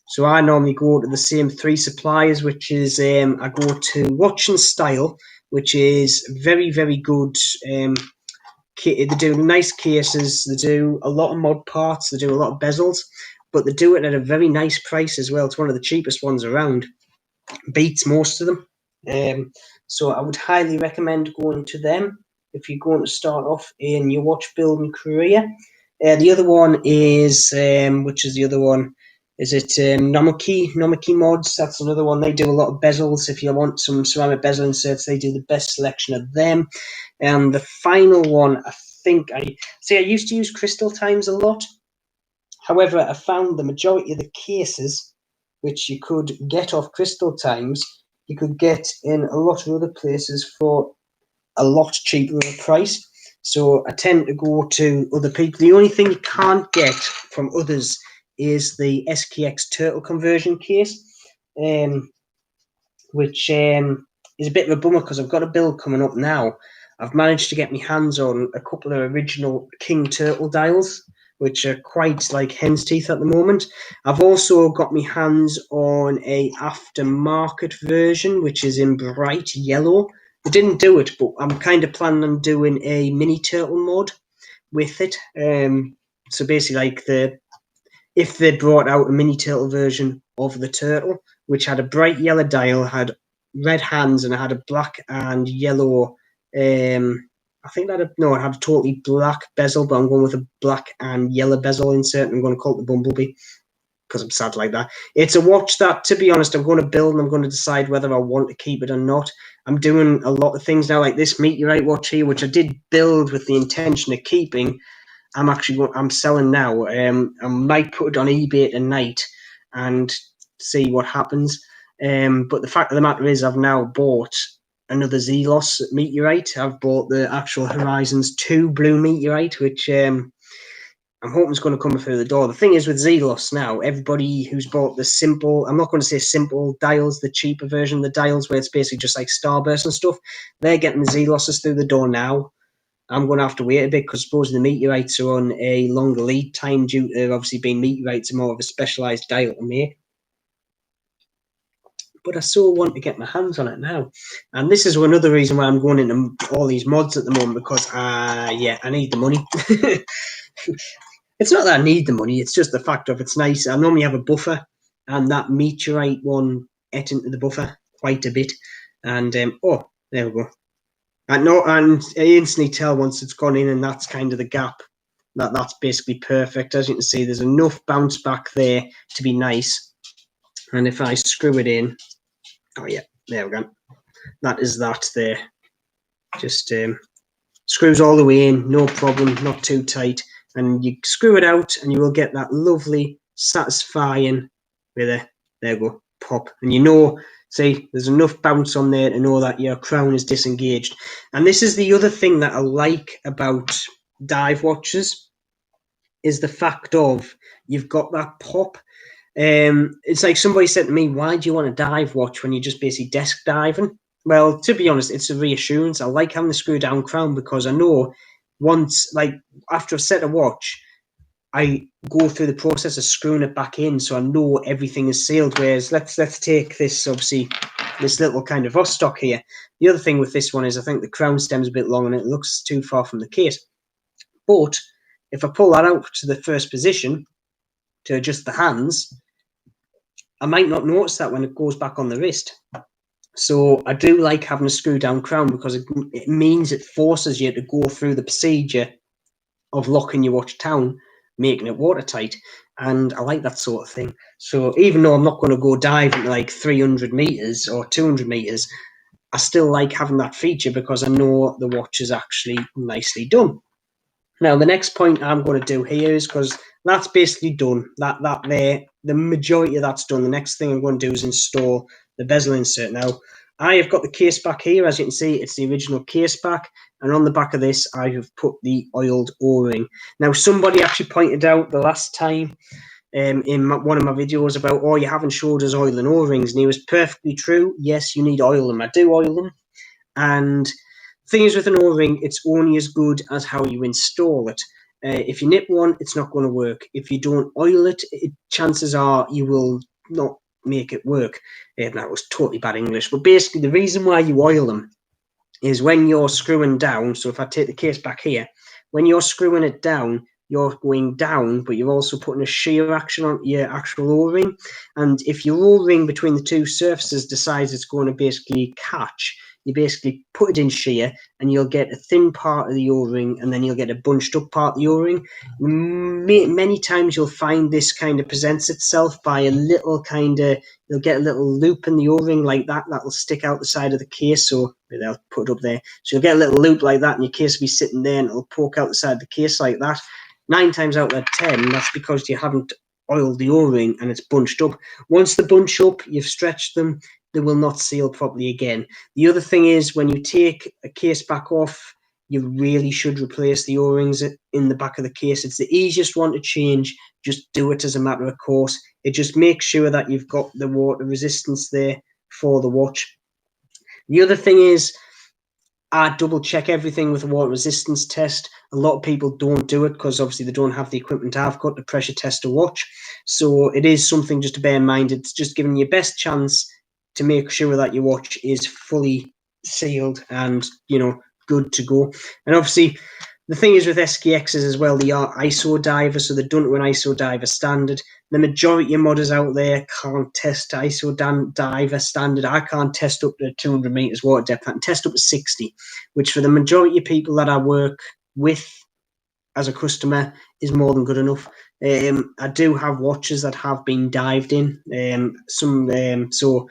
So I normally go to the same 3 suppliers, which is I go to Watch and Style, which is very, very good. They do nice cases. They do a lot of mod parts. They do a lot of bezels, but they do it at a very nice price as well. It's one of the cheapest ones around. Beats most of them. So I would highly recommend going to them if you're going to start off in your watch building career. The other one is, which is the other one? Is it Nomiki Mods? That's another one. They do a lot of bezels. If you want some ceramic bezel inserts, they do the best selection of them. And the final one, I used to use Crystal Times a lot. However, I found the majority of the cases which you could get off Crystal Times, you could get in a lot of other places for a lot cheaper of a price. So I tend to go to other people. The only thing you can't get from others is the SKX turtle conversion case, which is a bit of a bummer because I've got a build coming up now. I've managed to get my hands on a couple of original King Turtle dials, which are quite like hen's teeth at the moment. I've also got my hands on a aftermarket version, which is in bright yellow. I didn't do it, but I'm kind of planning on doing a mini turtle mod with it. So basically, like if they brought out a mini turtle version of the turtle, which had a bright yellow dial, had red hands, and it had a black and yellow. I think it had a totally black bezel, but I'm going with a black and yellow bezel insert. I'm going to call it the Bumblebee because I'm sad like that. It's a watch that, to be honest, I'm going to build and I'm going to decide whether I want to keep it or not. I'm doing a lot of things now, like this meteorite watch here, which I did build with the intention of keeping. I'm selling now. I might put it on eBay tonight and see what happens. But the fact of the matter is, I've now bought another Zelos meteorite. I've bought the actual Horizons 2 blue meteorite, which I'm hoping is going to come through the door. The thing is with Zelos now, everybody who's bought the simple, I'm not going to say simple dials, the cheaper version of the dials where it's basically just like Starburst and stuff, they're getting the Zeloses through the door now. I'm going to have to wait a bit because supposing the meteorites are on a longer lead time due to obviously being meteorites are more of a specialised dial to make. But I so want to get my hands on it now. And this is another reason why I'm going into all these mods at the moment, because, I need the money. It's not that I need the money, it's just the fact of it's nice. I normally have a buffer, and that meteorite one ate into the buffer quite a bit. And, there we go. And I instantly tell once it's gone in, and that's kind of the gap. That's basically perfect. As you can see, there's enough bounce back there to be nice. And if I screw it in, oh yeah, there we go. That is that there. Just screws all the way in, no problem, not too tight. And you screw it out, and you will get that lovely, satisfying with a, there we go, pop. And you know, see, there's enough bounce on there to know that your crown is disengaged. And this is the other thing that I like about dive watches, is the fact of you've got that pop. It's like somebody said to me, why do you want a dive watch when you're just basically desk diving? Well, to be honest, it's a reassurance. I like having the screw down crown because I know once, like after I've set a watch, I go through the process of screwing it back in, so I know everything is sealed. Whereas let's take this, obviously, this little kind of Vostok here. The other thing with this one is I think the crown stem's a bit long and it looks too far from the case. But if I pull that out to the first position to adjust the hands, I might not notice that when it goes back on the wrist. So I do like having a screw down crown because it means it forces you to go through the procedure of locking your watch down, making it watertight. And I like that sort of thing. So even though I'm not going to go diving like 300 meters or 200 meters, I still like having that feature because I know the watch is actually nicely done. Now, the next point I'm going to do here is, because that's basically done, that there, the majority of that's done. The next thing I'm going to do is install the bezel insert. Now, I have got the case back here. As you can see, it's the original case back. And on the back of this, I have put the oiled O-ring. Now, somebody actually pointed out the last time in one of my videos about, oh, you haven't showed us oiling O-rings. And he was perfectly true. Yes, you need to oil them. I do oil them. And the thing is, with an O-ring, it's only as good as how you install it. If you nip one, it's not going to work. If you don't oil it, chances are you will not make it work. That was totally bad English. But basically, the reason why you oil them is when you're screwing down. So if I take the case back here, when you're screwing it down, you're going down, but you're also putting a shear action on your actual O-ring. And if your O-ring between the two surfaces decides it's going to basically catch, you basically put it in shear and you'll get a thin part of the O-ring and then you'll get a bunched up part of the O-ring. Many times you'll find this kind of presents itself by a little kind of, you'll get a little loop in the O-ring like that, that'll stick out the side of the case. So they'll put it up there. So you'll get a little loop like that and your case will be sitting there and it'll poke out the side of the case like that. 9 times out of 10, that's because you haven't oiled the O-ring and it's bunched up. Once they bunch up, you've stretched them, they will not seal properly again. The other thing is, when you take a case back off, you really should replace the O-rings in the back of the case. It's the easiest one to change. Just do it as a matter of course. It just makes sure that you've got the water resistance there for the watch. The other thing is, I double check everything with a water resistance test. A lot of people don't do it because obviously they don't have the equipment I've got to pressure test a watch. So it is something just to bear in mind. It's just giving you best chance to make sure that your watch is fully sealed and, good to go. And obviously, the thing is with SKXs as well, they are ISO diver, so they're done to an ISO diver standard. The majority of modders out there can't test ISO diver standard. I can't test up to 200 meters water depth. I can test up to 60, which for the majority of people that I work with as a customer is more than good enough. I do have watches that have been dived in. So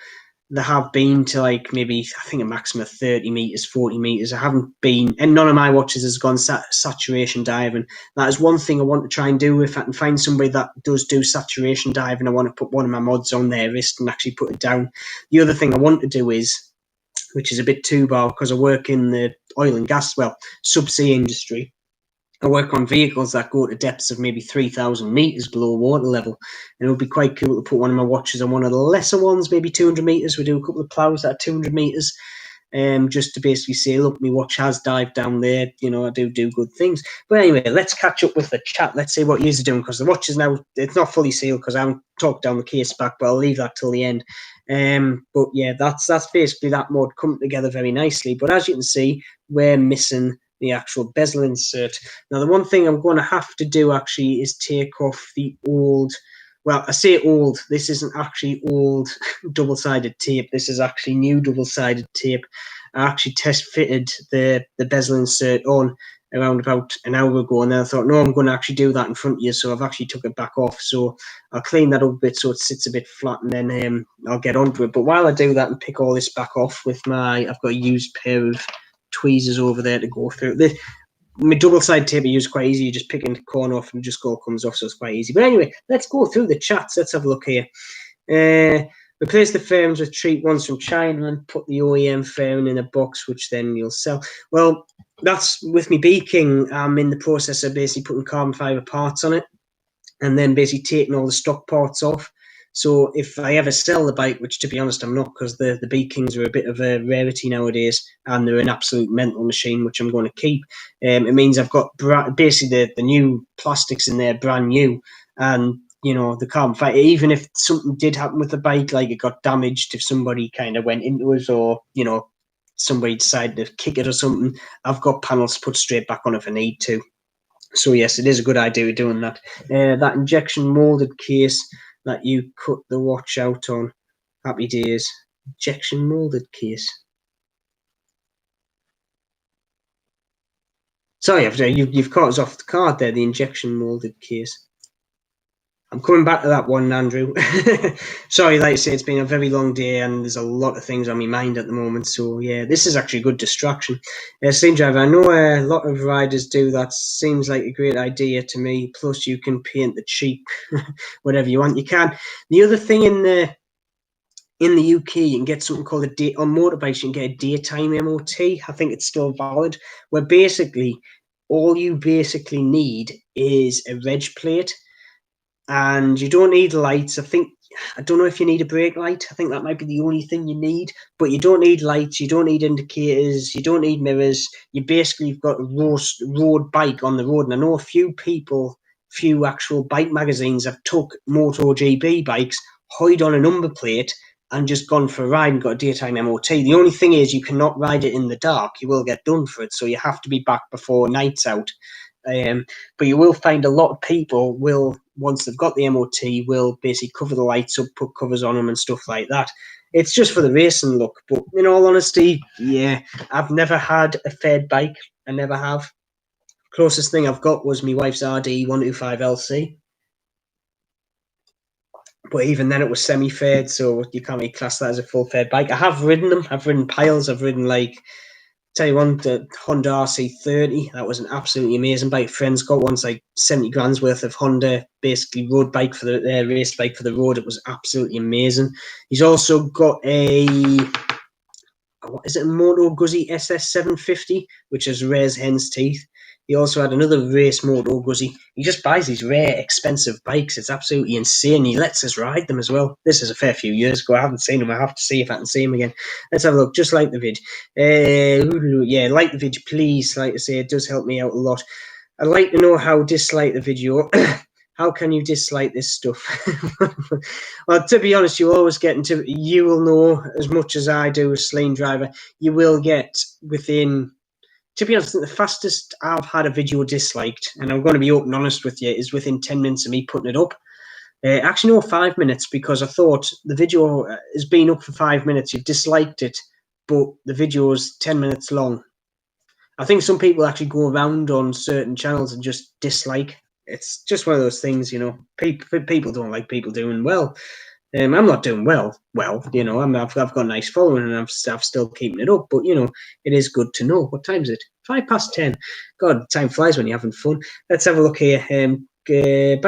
there have been to like maybe, I think, a maximum of 30 meters, 40 meters. I haven't been, and none of my watches has gone saturation diving. That is one thing I want to try and do. If I can find somebody that does do saturation diving, I want to put one of my mods on their wrist and actually put it down. The other thing I want to do is, which is a bit too bad because I work in the oil and gas, subsea industry. I work on vehicles that go to depths of maybe 3,000 meters below water level. And it would be quite cool to put one of my watches on one of the lesser ones, maybe 200 meters. We do a couple of plows that are 200 meters, just to basically say, look, my watch has dived down there. I do good things. But anyway, let's catch up with the chat. Let's see what you're doing, because the watch is now, it's not fully sealed because I haven't talked down the case back, but I'll leave that till the end. But yeah, that's basically that mod come together very nicely. But as you can see, we're missing the actual bezel insert. Now, the one thing I'm going to have to do actually is take off the old, well, I say old, this isn't actually old double-sided tape. This is actually new double-sided tape. I actually test fitted the bezel insert on around about an hour ago, and then I thought, no, I'm going to actually do that in front of you, so I've actually took it back off. So I'll clean that up a bit so it sits a bit flat, and then I'll get onto it. But while I do that and pick all this back off with I've got a used pair of tweezers over there to go through. My double-sided tape I use quite easy. You just pick the corner off and it just all comes off, so it's quite easy. But anyway, let's go through the chats. Let's have a look here. Replace the fairings with treat ones from China and put the OEM fairing in a box, which then you'll sell. Well, that's with me Beking. I'm in the process of basically putting carbon fiber parts on it and then basically taking all the stock parts off. So if I ever sell the bike, which to be honest I'm not, because the Beekings are a bit of a rarity nowadays and they're an absolute mental machine, which I'm going to keep. It means I've got basically the new plastics in there, brand new, and the carbon fiber. Even if something did happen with the bike, like it got damaged, if somebody kind of went into it, or somebody decided to kick it or something, I've got panels to put straight back on if I need to. So yes, it is a good idea doing that. That injection molded case that you cut the watch out on. Happy days. Injection molded case. Sorry, you've caught us off the card there, the injection molded case. I'm coming back to that one, Andrew. Sorry, like I say, it's been a very long day and there's a lot of things on my mind at the moment. So, yeah, this is actually a good distraction. Sling Driver, I know a lot of riders do that. Seems like a great idea to me. Plus, you can paint the cheap, whatever you want. You can. The other thing in the UK, you can get something called on motorbikes, you can get a daytime MOT. I think it's still valid, where basically all you basically need is a reg plate. And you don't need lights. I don't know if you need a brake light. I think that might be the only thing you need. But you don't need lights. You don't need indicators. You don't need mirrors. You basically have got a road bike on the road. And I know a few actual bike magazines have took MotoGP bikes, hide on a number plate, and just gone for a ride and got a daytime MOT. The only thing is you cannot ride it in the dark. You will get done for it. So you have to be back before night's out. But you will find a lot of people will, once they've got the MOT, will basically cover the lights up, put covers on them and stuff like that. It's just for the racing look. But in all honesty, yeah, I've never had a fed bike. I never have. Closest thing I've got was my wife's RD 125LC. But even then it was semi-fed, so you can't really class that as a full fed bike. I have ridden them. I've ridden piles. I've ridden tell you one, the Honda RC30, that was an absolutely amazing bike. Friends got one, like 70 grand's worth of Honda, basically road bike for the race bike for the road. It was absolutely amazing. He's also got what is it, a Moto Guzzi SS750, which is rare as hen's teeth. He also had another race Moto Guzzi. He just buys these rare, expensive bikes. It's absolutely insane. He lets us ride them as well. This is a fair few years ago. I haven't seen him. I have to see if I can see him again. Let's have a look. Just like the vid. Yeah, like the vid, please. Like I say, it does help me out a lot. I'd like to know how dislike the video. How can you dislike this stuff? Well, to be honest, you always get into. You will know as much as I do as Sling Driver. You will get within. To be honest, the fastest I've had a video disliked, and I'm going to be open and honest with you, is within 10 minutes of me putting it up. Actually, no, 5 minutes, because I thought the video has been up for 5 minutes. You've disliked it, but the video is 10 minutes long. I think some people actually go around on certain channels and just dislike. It's just one of those things, you know. People don't like people doing well. I'm not doing well, you know. I've got a nice following, and I'm still keeping it up. But you know, it is good to know. What time is it? 10:05. God, time flies when you're having fun. Let's have a look here. By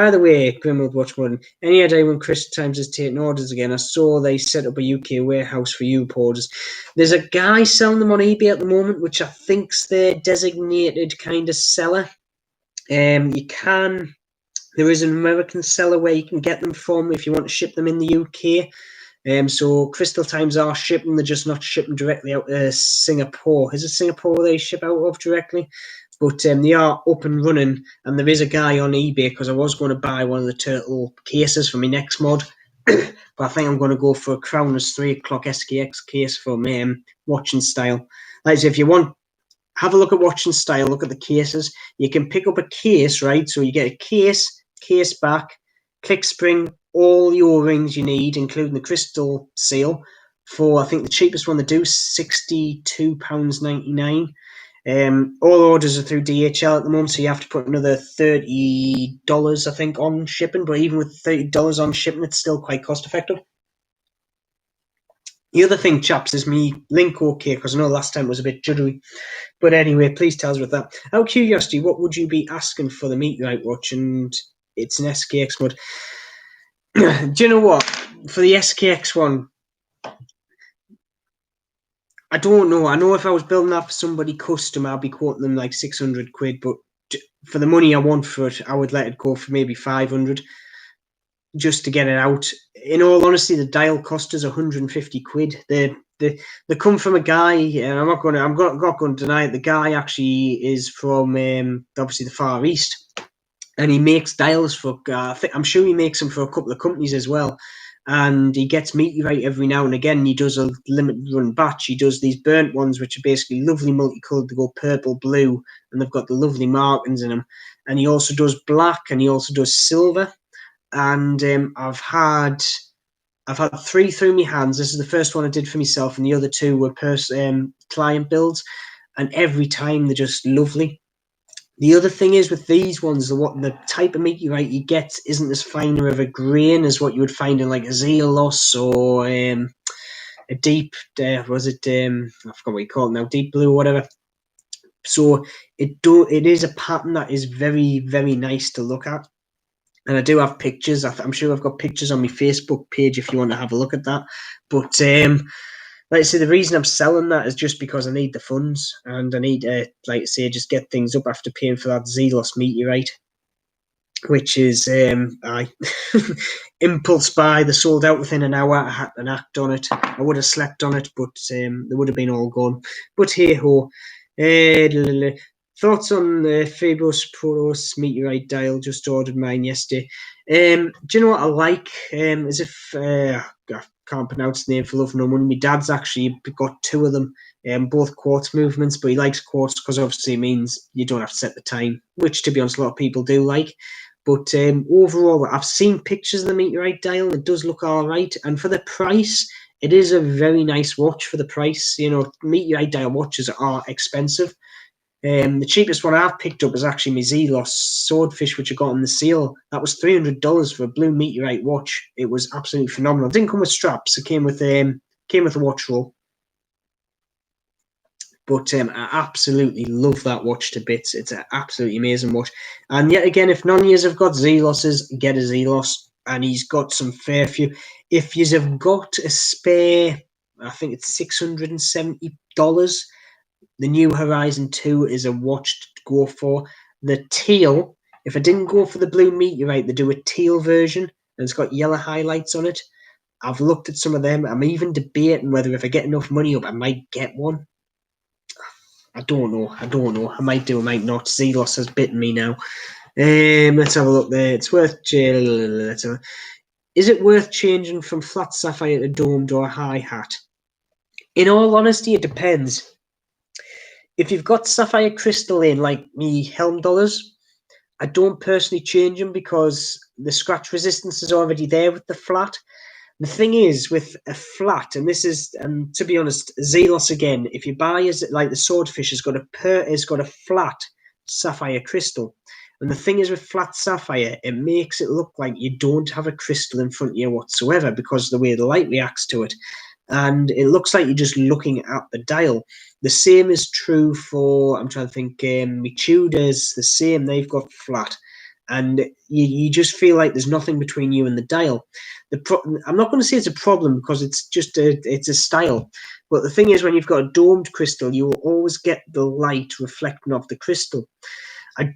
the way, Grimwood Watchmodern, any idea when Chris Times is taking orders again? I saw they set up a UK warehouse for UP orders. There's a guy selling them on eBay at the moment, which I think's their designated kind of seller. There is an American seller where you can get them from if you want to ship them in the UK. So Crystal Times are shipping, they're just not shipping directly out to Singapore. Is it Singapore they ship out of directly? But they are up and running, and there is a guy on eBay, because I was going to buy one of the turtle cases for my next mod. But I think I'm going to go for a Crowners 3 o'clock SKX case from Watching Style. Like I say, if you want, have a look at Watching Style, look at the cases. You can pick up a case, right? So you get a case back, click spring, all the O-rings you need, including the crystal seal, for I think the cheapest one they do £62.99. All orders are through DHL at the moment, so you have to put another $30, I think, on shipping. But even with $30 on shipping, it's still quite cost effective. The other thing, chaps, is me link okay, because I know last time it was a bit juddery. But anyway, please tell us with that. Out of curiosity, what would you be asking for the Meteorite watch? And it's an SKX mod. Do you know what? For the SKX one, I don't know. I know if I was building that for somebody custom, I'd be quoting them like 600 quid. But for the money I want for it, I would let it go for maybe 500 just to get it out. In all honesty, the dial cost us 150 quid. They come from a guy, and I'm not going to deny it. The guy actually is from obviously the Far East, and he makes dials for. I'm sure he makes them for a couple of companies as well. And he gets Meteorite every now and again. He does a limited run batch. He does these burnt ones, which are basically lovely multicolored. They go purple, blue, and they've got the lovely markings in them. And he also does black, and he also does silver. And I've had 3 through my hands. This is the first one I did for myself, and the other 2 were client builds. And every time they're just lovely. The other thing is with these ones, the type of meteorite you get isn't as finer of a grain as what you would find in like a Zelos or a deep, was it, I forgot what you call it now, deep blue or whatever. So it is a pattern that is very, very nice to look at. And I do have pictures. I'm sure I've got pictures on my Facebook page if you want to have a look at that. But like I say, the reason I'm selling that is just because I need the funds and I need to, like I say, just get things up after paying for that Zelos meteorite, which is I impulse buy. They sold out within an hour. I had an act on it. I would have slept on it, but they would have been all gone. But hey ho. Thoughts on the Phoebus Protos meteorite dial? Just ordered mine yesterday. Do you know what I like? As if I can't pronounce the name for love nor money. My dad's actually got two of them, both quartz movements, but he likes quartz because obviously it means you don't have to set the time, which to be honest, a lot of people do like. But overall, I've seen pictures of the meteorite dial. It does look all right, and for the price, it is a very nice watch for the price. You know, meteorite dial watches are expensive. The cheapest one I've picked up is actually my Zelos swordfish, which I got on the sale. That was $300 for a blue meteorite watch. It was absolutely phenomenal. It didn't come with straps. It came with a watch roll. But I absolutely love that watch to bits. It's an absolutely amazing watch. And yet again, if none of you have got Zelos's, get a Zelos. And he's got some fair few. If you have got a spare, I think it's $670. The New Horizon 2 is a watch to go for. The teal, if I didn't go for the blue meteorite, they do a teal version and it's got yellow highlights on it. I've looked at some of them. I'm even debating whether if I get enough money up, I might get one. I don't know. I might do, I might not. Zelos has bitten me now. Let's have a look there. It's worth. Is it worth changing from flat sapphire to domed or a high hat? In all honesty, it depends. If you've got sapphire crystal in, like me Helm dollars, I don't personally change them because the scratch resistance is already there with the flat. The thing is, with a flat, and this is, and to be honest, Zelos again, if you buy as like the swordfish has got a flat sapphire crystal. And the thing is with flat sapphire, it makes it look like you don't have a crystal in front of you whatsoever because of the way the light reacts to it. And it looks like you're just looking at the dial. The same is true for, I'm trying to think, Michuda's the same, they've got flat. And you just feel like there's nothing between you and the dial. I'm not going to say it's a problem because it's just it's a style. But the thing is, when you've got a domed crystal, you will always get the light reflecting off the crystal. I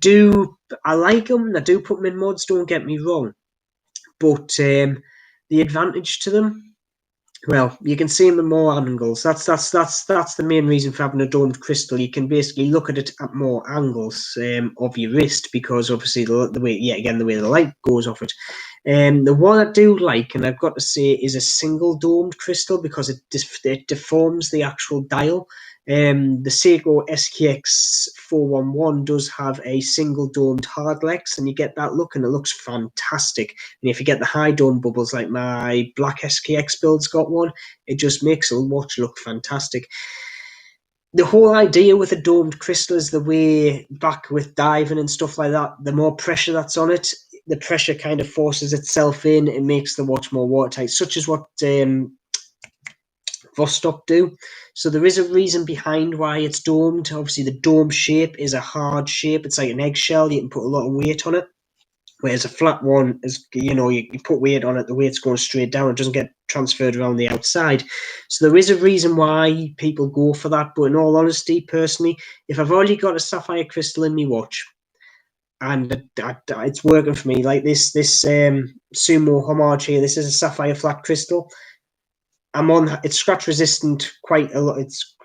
like them. I do put them in mods, don't get me wrong. But the advantage to them, well, you can see them at more angles. That's the main reason for having a domed crystal. You can basically look at it at more angles of your wrist because obviously the way the light goes off it. The one I do like, and I've got to say, is a single domed crystal because it deforms the actual dial. The Seiko SKX 411 does have a single domed hardlex, and you get that look, and it looks fantastic. And if you get the high dome bubbles, like my black SKX build's got one, it just makes the watch look fantastic. The whole idea with a domed crystal is the way back with diving and stuff like that, the more pressure that's on it, the pressure kind of forces itself in. It makes the watch more watertight, such as what Vostok do. So there is a reason behind why it's domed. Obviously, the dome shape is a hard shape. It's like an eggshell. You can put a lot of weight on it. Whereas a flat one is, you put weight on it, the weight's going straight down. It doesn't get transferred around the outside. So there is a reason why people go for that. But in all honesty, personally, if I've already got a sapphire crystal in my watch and it's working for me, like this Sumo homage here, this is a sapphire flat crystal. It's scratch resistant quite a lot. It's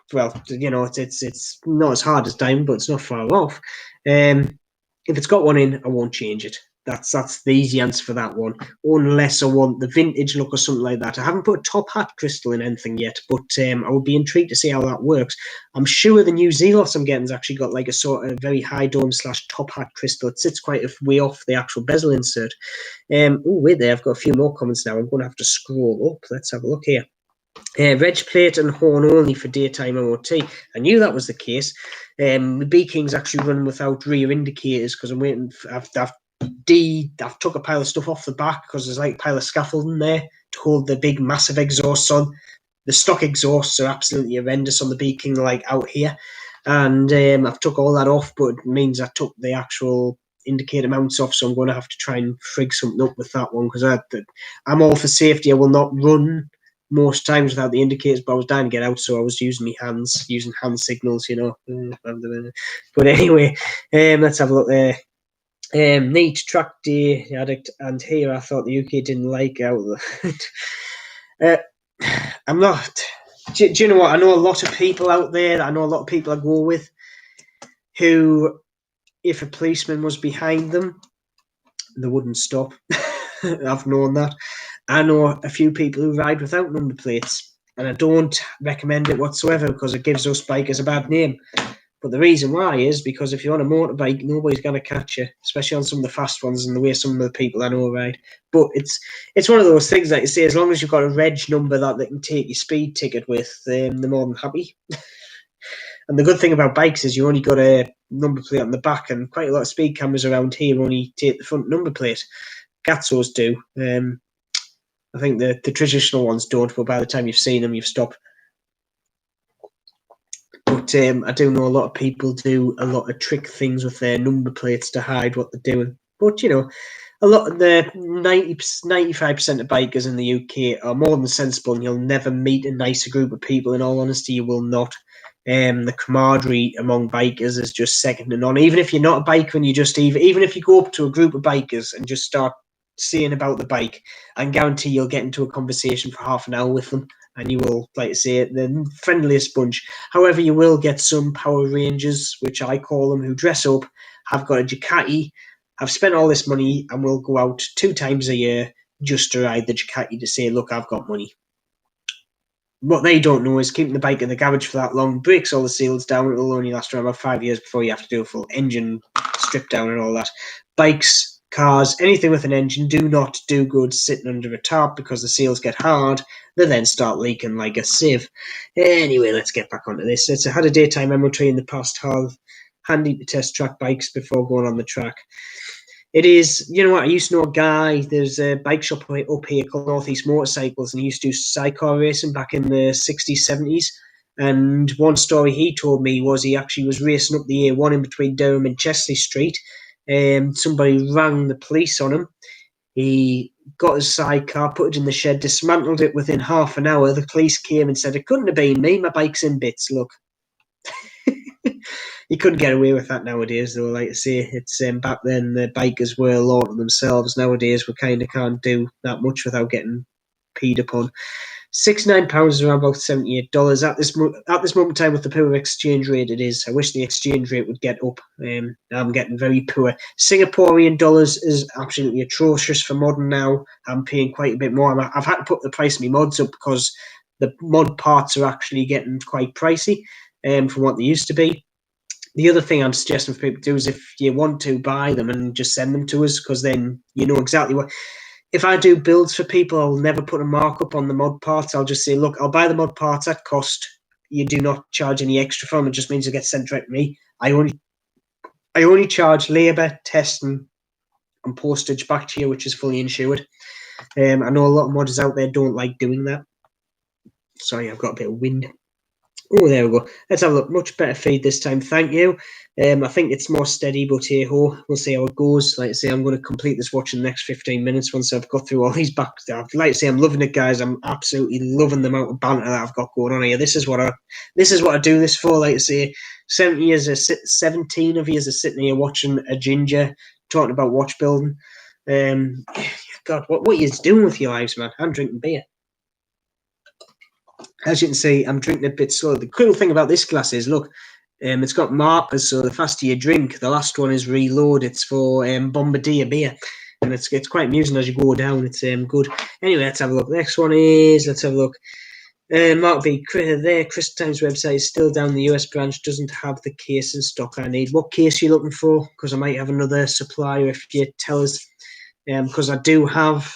not as hard as diamond, but it's not far off. If it's got one in, I won't change it. That's the easy answer for that one, unless I want the vintage look or something like that. I haven't put a top hat crystal in anything yet, but I would be intrigued to see how that works. I'm sure the new Zelos I'm getting's actually got like a sort of very high dome / top hat crystal. It sits quite a way off the actual bezel insert. Wait there, I've got a few more comments now. I'm going to have to scroll up. Let's have a look here. Reg plate and horn only for daytime MOT. I knew that was the case. The B King's actually running without rear indicators because I'm waiting. I've took a pile of stuff off the back because there's like a pile of scaffolding there to hold the big massive exhausts on. The stock exhausts are absolutely horrendous on the B King, like out here. And I've took all that off, but it means I took the actual indicator mounts off, so I'm going to have to try and frig something up with that one because I'm all for safety. I will not run most times without the indicators, but I was dying to get out, so I was using my hands, using hand signals, you know. But anyway, let's have a look there. Neat track day addict, and here I thought the UK didn't like out. I'm not. Do you know what? I know a lot of people out there. I know a lot of people I go with who, if a policeman was behind them, they wouldn't stop. I've known that. I know a few people who ride without number plates, and I don't recommend it whatsoever because it gives us bikers a bad name. But the reason why is because if you're on a motorbike, nobody's going to catch you, especially on some of the fast ones and the way some of the people I know ride. But it's one of those things that you say, as long as you've got a reg number that they can take your speed ticket with, they're more than happy. And the good thing about bikes is you only got a number plate on the back, and quite a lot of speed cameras around here only take the front number plate. Gatsos do. I think the traditional ones don't, but by the time you've seen them, you've stopped. But I do know a lot of people do a lot of trick things with their number plates to hide what they're doing. But, you know, a lot of the 95% of bikers in the UK are more than sensible, and you'll never meet a nicer group of people. In all honesty, you will not. The camaraderie among bikers is just second to none. Even if you're not a biker and you just even if you go up to a group of bikers and just start saying about the bike, I can guarantee you'll get into a conversation for half an hour with them, and you will, like I say, the friendliest bunch. However, you will get some Power Rangers, which I call them, who dress up, have got a Ducati, have spent all this money, and will go out 2 times a year just to ride the Ducati to say, look, I've got money. What they don't know is keeping the bike in the garage for that long breaks all the seals down. It'll only last around about 5 years before you have to do a full engine strip down and all that. Bikes, cars, anything with an engine do not do good sitting under a tarp because the seals get hard. They then start leaking like a sieve. Anyway, let's get back onto this. It's had a daytime MOT in the past. Handy to test track bikes before going on the track. It is, you know what, I used to know a guy, there's a bike shop up here called Northeast Motorcycles, and he used to do sidecar racing back in the 60s, 70s. And one story he told me was he actually was racing up the A1 in between Durham and Chesley Street. Somebody rang the police on him. He got his sidecar, put it in the shed, dismantled it within half an hour. The police came and said, it couldn't have been me, my bike's in bits, look. You couldn't get away with that nowadays, though. Like I say, it's back then the bikers were a law to themselves. Nowadays, we kind of can't do that much without getting peed upon. £69 is around about $78 at this moment in time with the poor exchange rate. It is. I wish the exchange rate would get up. I'm getting very poor. Singaporean dollars is absolutely atrocious for modding now. I'm paying quite a bit more. I've had to put the price of my mods up because the mod parts are actually getting quite pricey from what they used to be. The other thing I'm suggesting for people to do is if you want to buy them and just send them to us, because then you know exactly what. If I do builds for people, I'll never put a markup on the mod parts. I'll just say, look, I'll buy the mod parts at cost. You do not charge any extra for them. It just means it gets sent direct to me. I only charge labour, testing, and postage back to you, which is fully insured. I know a lot of modders out there don't like doing that. Sorry, I've got a bit of wind. Oh, there we go. Let's have a look. Much better feed this time. Thank you. I think it's more steady, but hey ho, we'll see how it goes. Like I say, I'm going to complete this watch in the next 15 minutes once I've got through all these back. Like I say, I'm loving it, guys. I'm absolutely loving the amount of banter that I've got going on here. This is what I do this for. Like I say, 17 of you are sitting here watching a ginger talking about watch building. God, what are you doing with your lives, man? I'm drinking beer. As you can see, I'm drinking a bit slow. The cool thing about this glass is, look, it's got markers, so the faster you drink, the last one is reload. It's for Bombardier beer, and it's quite amusing as you go down. It's good. Anyway, let's have a look. Next one is, let's have a look. Mark V. There, Chris Times website is still down. The US branch doesn't have the case in stock I need. What case are you looking for? Because I might have another supplier if you tell us. Because I do have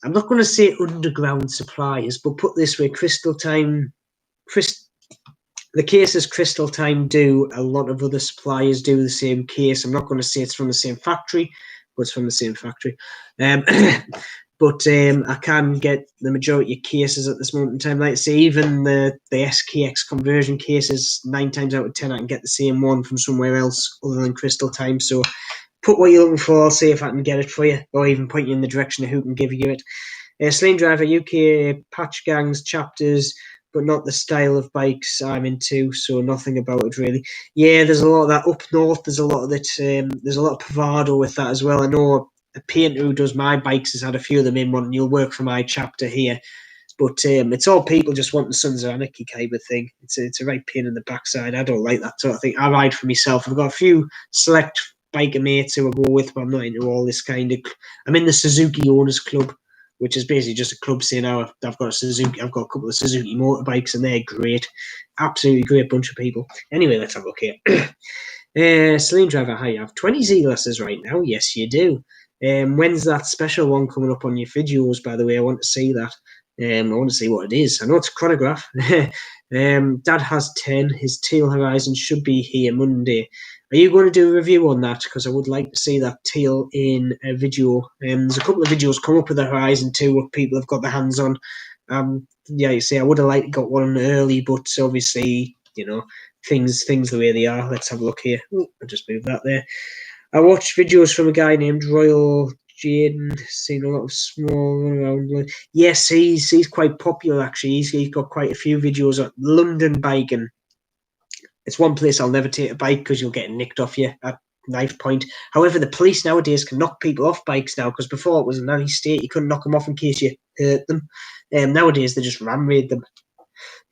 I'm not going to say underground suppliers, but put this way, the cases Crystal Time do, a lot of other suppliers do the same case. I'm not going to say it's from the same factory, but it's from the same factory. But I can get the majority of cases at this moment in time. Like I say, even the SKX conversion cases, 9 times out of 10, I can get the same one from somewhere else other than Crystal Time. So put what you're looking for. I'll see if I can get it for you, or even point you in the direction of who can give you it. Sling Driver, UK patch gangs, chapters, but not the style of bikes I'm into, so nothing about it really. Yeah, there's a lot of that up north. There's a lot of it. There's a lot of bravado with that as well. I know a painter who does my bikes has had a few of them in one. You'll work for my chapter here, but it's all people just wanting Sons of Anarchy kind of thing. It's a right pain in the backside. I don't like that sort of thing. I ride for myself. I've got a few select biker mates who I go with, but I'm not into all this kind of. I'm in the Suzuki Owners Club, which is basically just a club saying, "Oh, I've got a couple of Suzuki motorbikes, and they're great, absolutely great bunch of people." Anyway, let's have a look here. Celine Driver, hi, you have 20 Z-glasses right now. Yes, you do. When's that special one coming up on your videos, by the way? I want to see that. I want to see what it is. I know it's a chronograph. Dad has 10. His Teal Horizon should be here Monday. Are you going to do a review on that? Because I would like to see that Teal in a video. There's a couple of videos come up with the Horizon 2 what people have got their hands on. Yeah, you see, I would have liked got one early, but obviously, things the way they are. Let's have a look here. Ooh, I'll just move that there. I watched videos from a guy named Royal Jaden, seen a lot of small around. Yes, he's quite popular actually. He's got quite a few videos on London biking. It's one place I'll never take a bike because you'll get nicked off you at knife point. However, the police nowadays can knock people off bikes now, because before it was in any state you couldn't knock them off in case you hurt them. Nowadays they just ram raid them.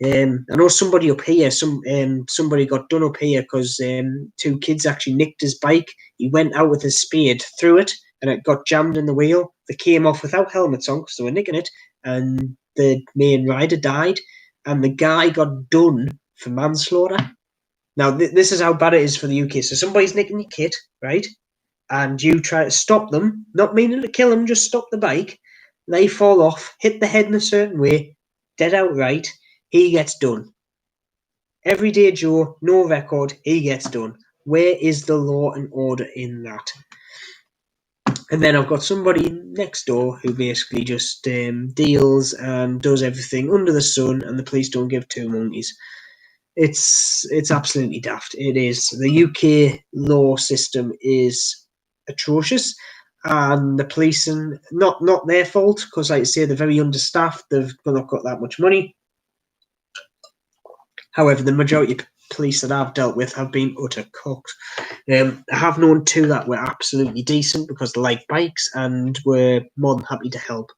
I know somebody up here, somebody got done up here because 2 kids actually nicked his bike. He went out with his spade, threw it, and it got jammed in the wheel. They came off without helmets on because they were nicking it, and the main rider died, and the guy got done for manslaughter. Now, this is how bad it is for the UK. So somebody's nicking your kit, right? And you try to stop them, not meaning to kill them, just stop the bike. They fall off, hit the head in a certain way, dead outright. He gets done. Everyday Joe, no record, he gets done. Where is the law and order in that? And then I've got somebody next door who basically just deals and does everything under the sun, and the police don't give 2 monkeys. It's absolutely daft. It is. The UK law system is atrocious, and the policing, not their fault, because like I say, they're very understaffed. They've not got that much money. However, the majority of police that I've dealt with have been utter cocks. I have known 2 that were absolutely decent because they like bikes and were more than happy to help.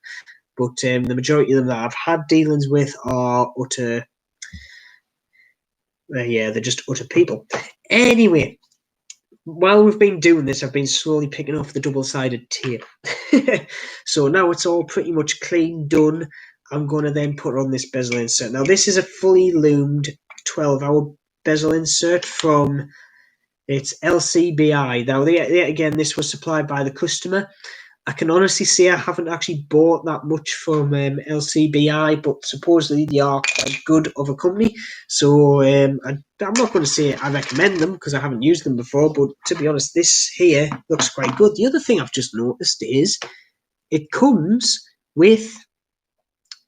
But the majority of them that I've had dealings with are utter. They're just utter people. Anyway, while we've been doing this, I've been slowly picking off the double-sided tape. So now it's all pretty much clean, done. I'm going to then put on this bezel insert. Now, this is a fully loomed 12-hour bezel insert from its LCBI. Now, again, this was supplied by the customer. I can honestly say I haven't actually bought that much from LCBI, but supposedly they are quite good of a company. So I'm not going to say I recommend them because I haven't used them before, but to be honest, this here looks quite good. The other thing I've just noticed is it comes with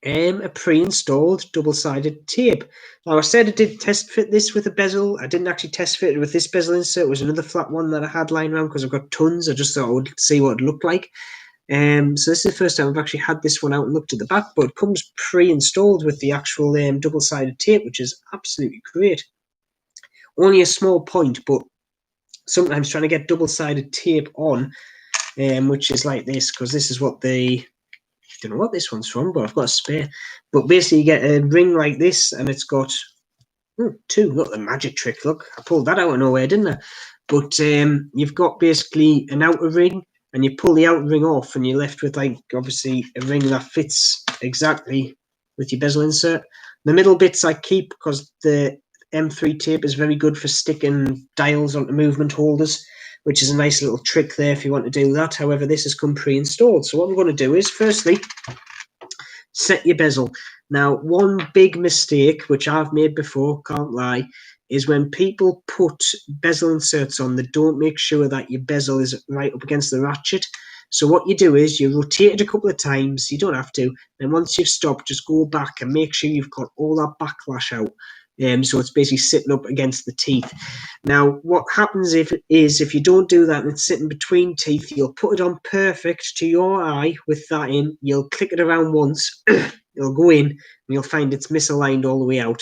a pre-installed double-sided tape. Now, I said I did test fit this with a bezel. I didn't actually test fit it with this bezel insert. It was another flat one that I had lying around because I've got tons. I just thought I would see what it looked like. So this is the first time I've actually had this one out and looked at the back, but it comes pre-installed with the actual double-sided tape, which is absolutely great. Only a small point, but sometimes trying to get double-sided tape on, which is like this, because this is what they... I don't know what this one's from, but I've got a spare. But basically, you get a ring like this, and it's got 2. Look, the magic trick. Look, I pulled that out of nowhere, didn't I? But you've got basically an outer ring, and you pull the outer ring off, and you're left with, like, obviously, a ring that fits exactly with your bezel insert. The middle bits I keep because the M3 tape is very good for sticking dials onto movement holders. which is a nice little trick there if you want to do that. However, this has come pre-installed. So what I'm going to do is, firstly, set your bezel. Now, one big mistake, which I've made before, can't lie, is when people put bezel inserts on, they don't make sure that your bezel is right up against the ratchet. So what you do is you rotate it a couple of times. You don't have to. And once you've stopped, just go back and make sure you've got all that backlash out. So it's basically sitting up against the teeth. Now, what happens if you don't do that and it's sitting between teeth, you'll put it on perfect to your eye with that in. You'll click it around once. It'll go in and you'll find it's misaligned all the way out.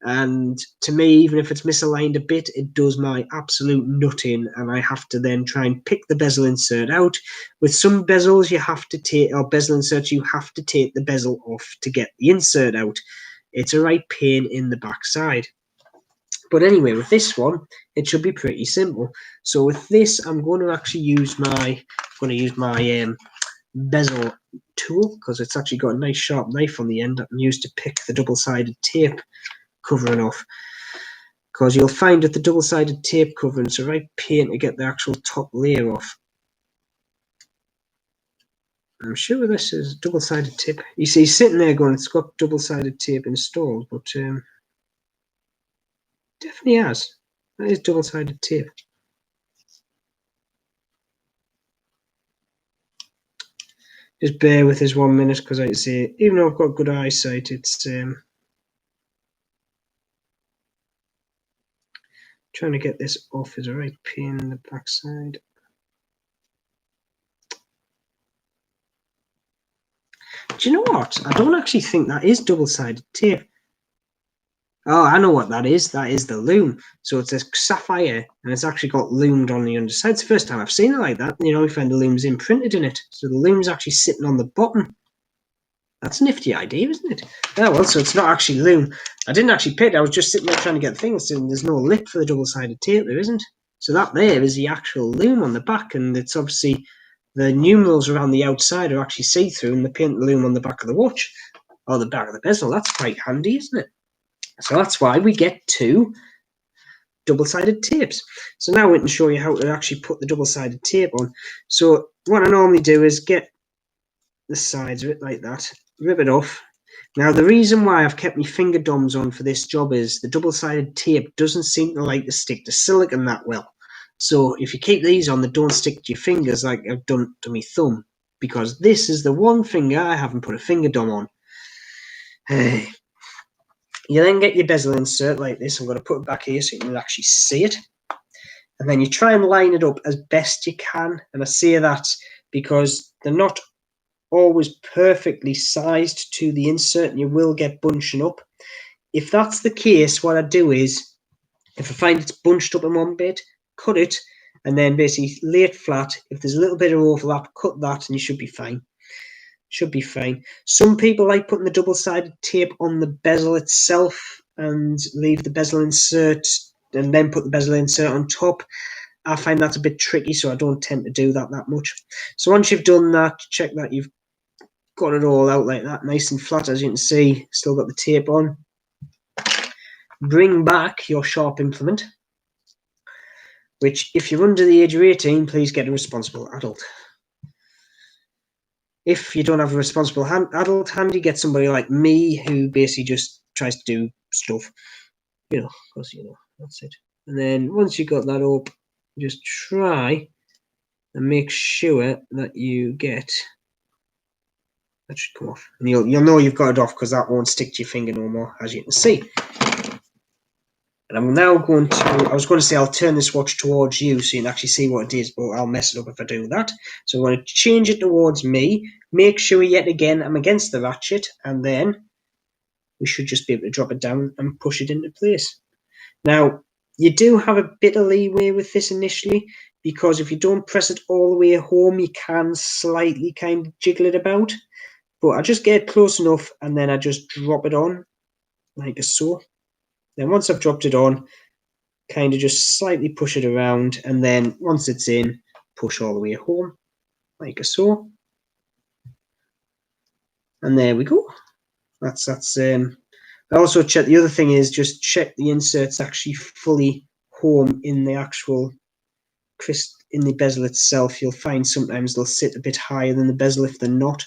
And to me, even if it's misaligned a bit, it does my absolute nut in, and I have to then try and pick the bezel insert out. With some bezels, you have to take, or bezel inserts, you have to take the bezel off to get the insert out. It's a right pain in the backside. But anyway, with this one, it should be pretty simple. So with this, I'm going to actually use my bezel tool, because it's actually got a nice sharp knife on the end that I can use to pick the double-sided tape covering off, because you'll find that the double-sided tape covering is a right pain to get the actual top layer off. I'm sure this is double-sided tape. You see, sitting there going, it's got double-sided tape installed, but definitely has. That is double-sided tape. Just bear with us 1 minute, because like I say, even though I've got good eyesight, it's trying to get this off is a right pain in the backside. Do you know what? I don't actually think that is double-sided tape. Oh, I know what that is. That is the loom. So it's a sapphire, and it's actually got loomed on the underside. It's the first time I've seen it like that. You know, you find the loom's imprinted in it. So the loom's actually sitting on the bottom. That's a nifty idea, isn't it? Oh, well, so it's not actually loom. I didn't actually pick it. I was just sitting there trying to get things, and there's no lip for the double-sided tape, there isn't. So that there is the actual loom on the back, and it's obviously the numerals around the outside are actually see-through, and they paint the loom on the back of the watch, or the back of the bezel. That's quite handy, isn't it? So that's why we get two double-sided tapes. So now we can show you how to actually put the double-sided tape on. So what I normally do is get the sides of it like that, rip it off. Now the reason why I've kept my finger doms on for this job is the double-sided tape doesn't seem to like to stick to silicone that well. So if you keep these on, they don't stick to your fingers like I've done to my thumb, because this is the one finger I haven't put a finger dom on. Hey. You then get your bezel insert like this. I'm going to put it back here so you can actually see it. And then you try and line it up as best you can. And I say that because they're not always perfectly sized to the insert, and you will get bunching up. If that's the case, what I do is, if I find it's bunched up in one bit, cut it, and then basically lay it flat. If there's a little bit of overlap, cut that, and you should be fine. Should be fine. Some people like putting the double-sided tape on the bezel itself and leave the bezel insert and then put the bezel insert on top. I find that's a bit tricky, so I don't tend to do that much. So once you've done that, check that you've got it all out like that, nice and flat. As you can see, still got the tape on. Bring back your sharp implement, which if you're under the age of 18, please get a responsible adult. If you don't have a responsible adult handy, get somebody like me who basically just tries to do stuff. You know, because, you know, that's it. And then once you got that up, just try and make sure that you get... That should come off. And you'll know you've got it off, because that won't stick to your finger no more, as you can see. And I'm now going to... I was going to say I'll turn this watch towards you so you can actually see what it is, but I'll mess it up if I do that. So I'm going to change it towards me. Make sure yet again I'm against the ratchet, and then we should just be able to drop it down and push it into place. Now, you do have a bit of leeway with this initially, because if you don't press it all the way home, you can slightly kind of jiggle it about. But I just get it close enough, and then I just drop it on, like so. Then once I've dropped it on, kind of just slightly push it around, and then once it's in, push all the way home, like so. And there we go. That's I also check, the other thing is just check the inserts actually fully home in the actual in the bezel itself, you'll find sometimes they'll sit a bit higher than the bezel if they're not.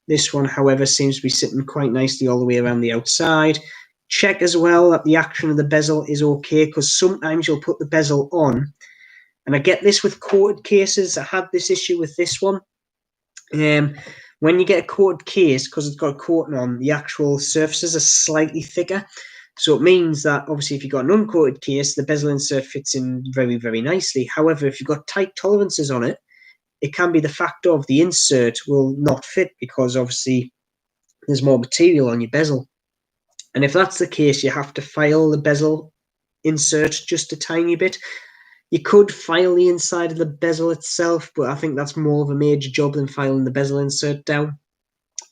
This one, however, seems to be sitting quite nicely all the way around the outside. Check as well that the action of the bezel is okay, because sometimes you'll put the bezel on, and I get this with coated cases. I had this issue with this one. When you get a coated case, because it's got a coating on, the actual surfaces are slightly thicker. So it means that, obviously, if you've got an uncoated case, the bezel insert fits in very, very nicely. However, if you've got tight tolerances on it, it can be the fact of the insert will not fit, because, obviously, there's more material on your bezel. And if that's the case, you have to file the bezel insert just a tiny bit. You could file the inside of the bezel itself, but I think that's more of a major job than filing the bezel insert down.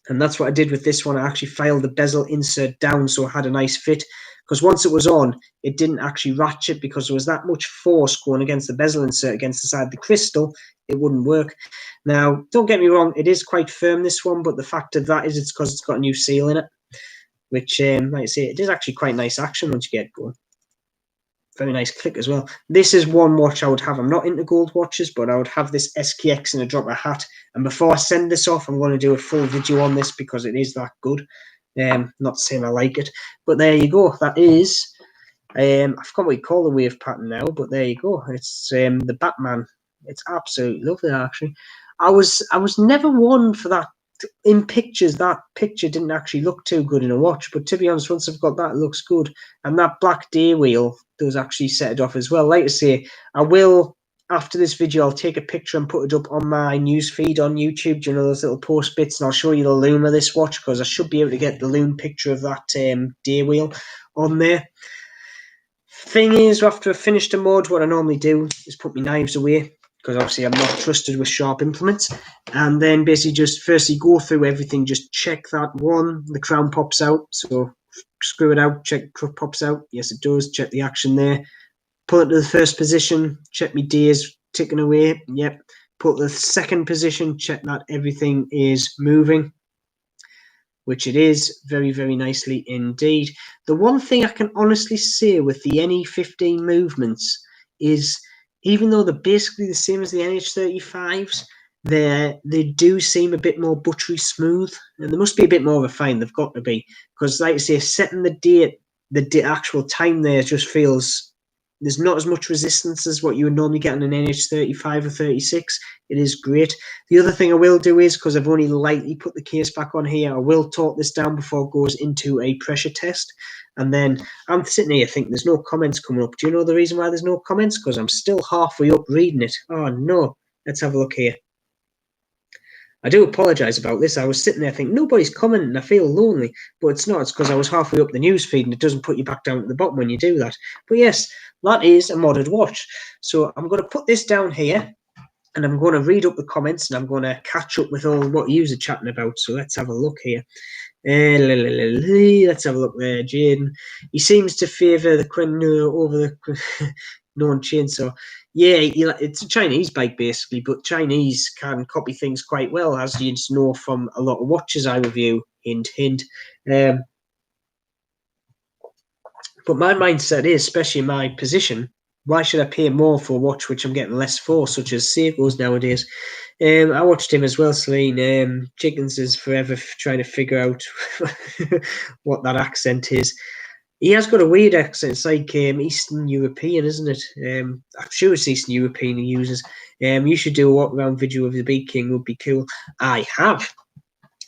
And that's what I did with this one. I actually filed the bezel insert down so it had a nice fit, because once it was on, it didn't actually ratchet, because there was that much force going against the bezel insert against the side of the crystal, it wouldn't work. Now, don't get me wrong, it is quite firm, this one, but the fact of that is it's because it's got a new seal in it, which, like I say, it is actually quite nice action once you get going. Very nice click as well. This is one watch I would have. I'm not into gold watches, but I would have this SKX in a drop of a hat. And before I send this off, I'm going to do a full video on this because it is that good. Not saying I like it, but there you go. That is, I forgot what you call the wave pattern now, but there you go. It's the Batman. It's absolutely lovely, actually. I was never one for that. In pictures, that picture didn't actually look too good in a watch, but to be honest, once I've got that, it looks good. And that black day wheel does actually set it off as well. Like I say, I will, after this video, I'll take a picture and put it up on my news feed on YouTube. Do you know those little post bits? And I'll show you the loom of this watch, because I should be able to get the loom picture of that day wheel on there. Thing is, after I've finished a mod, what I normally do is put my knives away, because obviously I'm not trusted with sharp implements, and then basically just firstly go through everything, just check that one, the crown pops out, so screw it out, check pops out, yes it does, check the action there, pull it to the first position, check my days ticking away, yep, put the second position, check that everything is moving, which it is very, very nicely indeed. The one thing I can honestly say with the NE15 movements is, even though they're basically the same as the NH35s, they do seem a bit more buttery smooth, and they must be a bit more refined. They've got to be, because, like I say, setting the date, the actual time there just feels there's not as much resistance as what you would normally get on an NH35 or 36. It is great. The other thing I will do is, because I've only lightly put the case back on here, I will torque this down before it goes into a pressure test. And then I'm sitting here thinking there's no comments coming up. Do you know the reason why there's no comments? Because I'm still halfway up reading it. Oh, no. Let's have a look here. I do apologise about this. I was sitting there thinking, nobody's commenting, I feel lonely. But it's not. It's because I was halfway up the news feed, and it doesn't put you back down at the bottom when you do that. But yes, that is a modded watch. So I'm going to put this down here, and I'm going to read up the comments, and I'm going to catch up with all what you are chatting about. So let's have a look here. Let's have a look there, Jaden. He seems to favour the Quinn over the known chainsaw. Yeah, it's a Chinese bike basically, but Chinese can copy things quite well, as you know from a lot of watches I review. Hint, hint. But my mindset is, especially in my position, why should I pay more for a watch which I'm getting less for, such as Seiko's nowadays? I watched him as well, Celine. Chickens is forever trying to figure out what that accent is. He has got a weird accent. It's like Eastern European, isn't it? I'm sure it's Eastern European he uses. You should do a walk-around video of the Beat King. Would be cool. I have.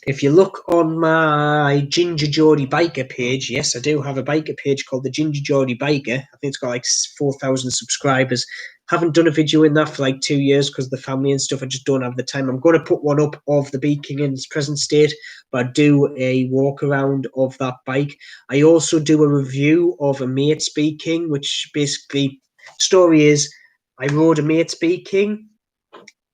If you look on my Ginger Geordie Biker page, yes, I do have a biker page called the Ginger Geordie Biker. I think it's got like 4,000 subscribers. Haven't done a video in that for like 2 years because of the family and stuff. I just don't have the time. I'm going to put one up of the Beat King in its present state, but I do a walk around of that bike. I also do a review of a mate's Beat King, which basically, story is, I rode a mate's Beat King.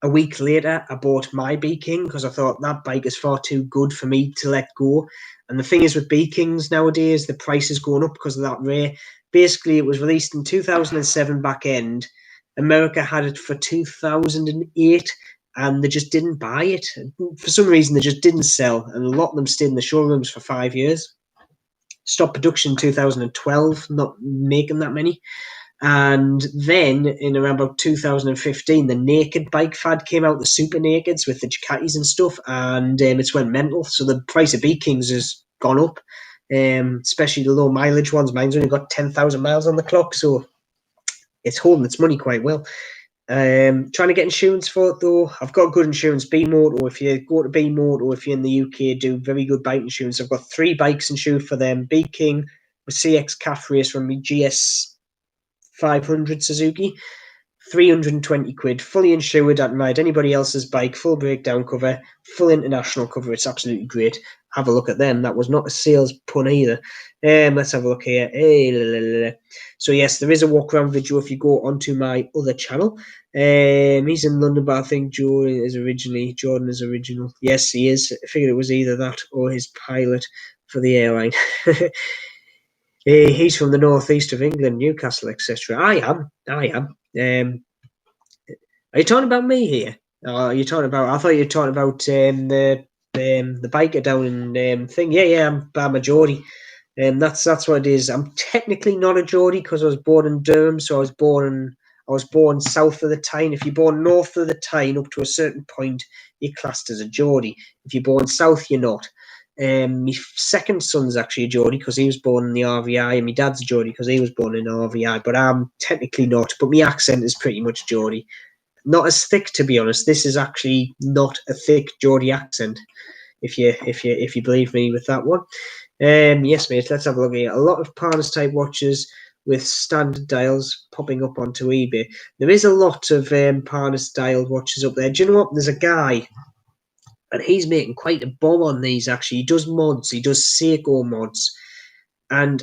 A week later, I bought my Beat King because I thought that bike is far too good for me to let go. And the thing is with Beat Kings nowadays, the price is going up because of that rare. Basically, it was released in 2007 back end. America had it for 2008, and they just didn't buy it. For some reason, they just didn't sell, and a lot of them stayed in the showrooms for 5 years. Stopped production in 2012, not making that many. And then in around about 2015, the naked bike fad came out, the super nakeds with the Ducatis and stuff, and it's went mental. So the price of B-Kings has gone up, especially the low mileage ones. Mine's only got 10,000 miles on the clock, so it's holding its money quite well. Trying to get insurance for it though. I've got good insurance. B-Moto, if you go to B-Moto, if you're in the UK, do very good bike insurance. I've got 3 bikes insured for them. B-King with CX Calf Race from me GS 500 Suzuki, 320 quid, fully insured at night. Anybody else's bike, full breakdown cover, full international cover. It's absolutely great. Have a look at them. That was not a sales pun either. Let's have a look here. So yes, there is a walk around video if you go onto my other channel. He's in London, but I think Jordan is original. Yes, he is. I figured it was either that or his pilot for the airline. He's from the northeast of England, Newcastle, etc. I am. Are you talking about me here? Are you talking about? I thought you were talking about the biker down in thing. Yeah, I'm a Geordie. That's what it is. I'm technically not a Geordie because I was born in Durham, so I was born south of the Tyne. If you're born north of the Tyne up to a certain point, you're classed as a Geordie. If you're born south, you're not. My second son's actually a Geordie because he was born in the RVI, and my dad's a Geordie because he was born in RVI. But I'm technically not. But my accent is pretty much Geordie. Not as thick, to be honest. This is actually not a thick Geordie accent. If you believe me with that one. Yes, mate. Let's have a look here. A lot of Parnas type watches with standard dials popping up onto eBay. There is a lot of Parnas dialed watches up there. Do you know what? There's a guy, and he's making quite a bomb on these, actually. He does mods. He does Seiko mods. And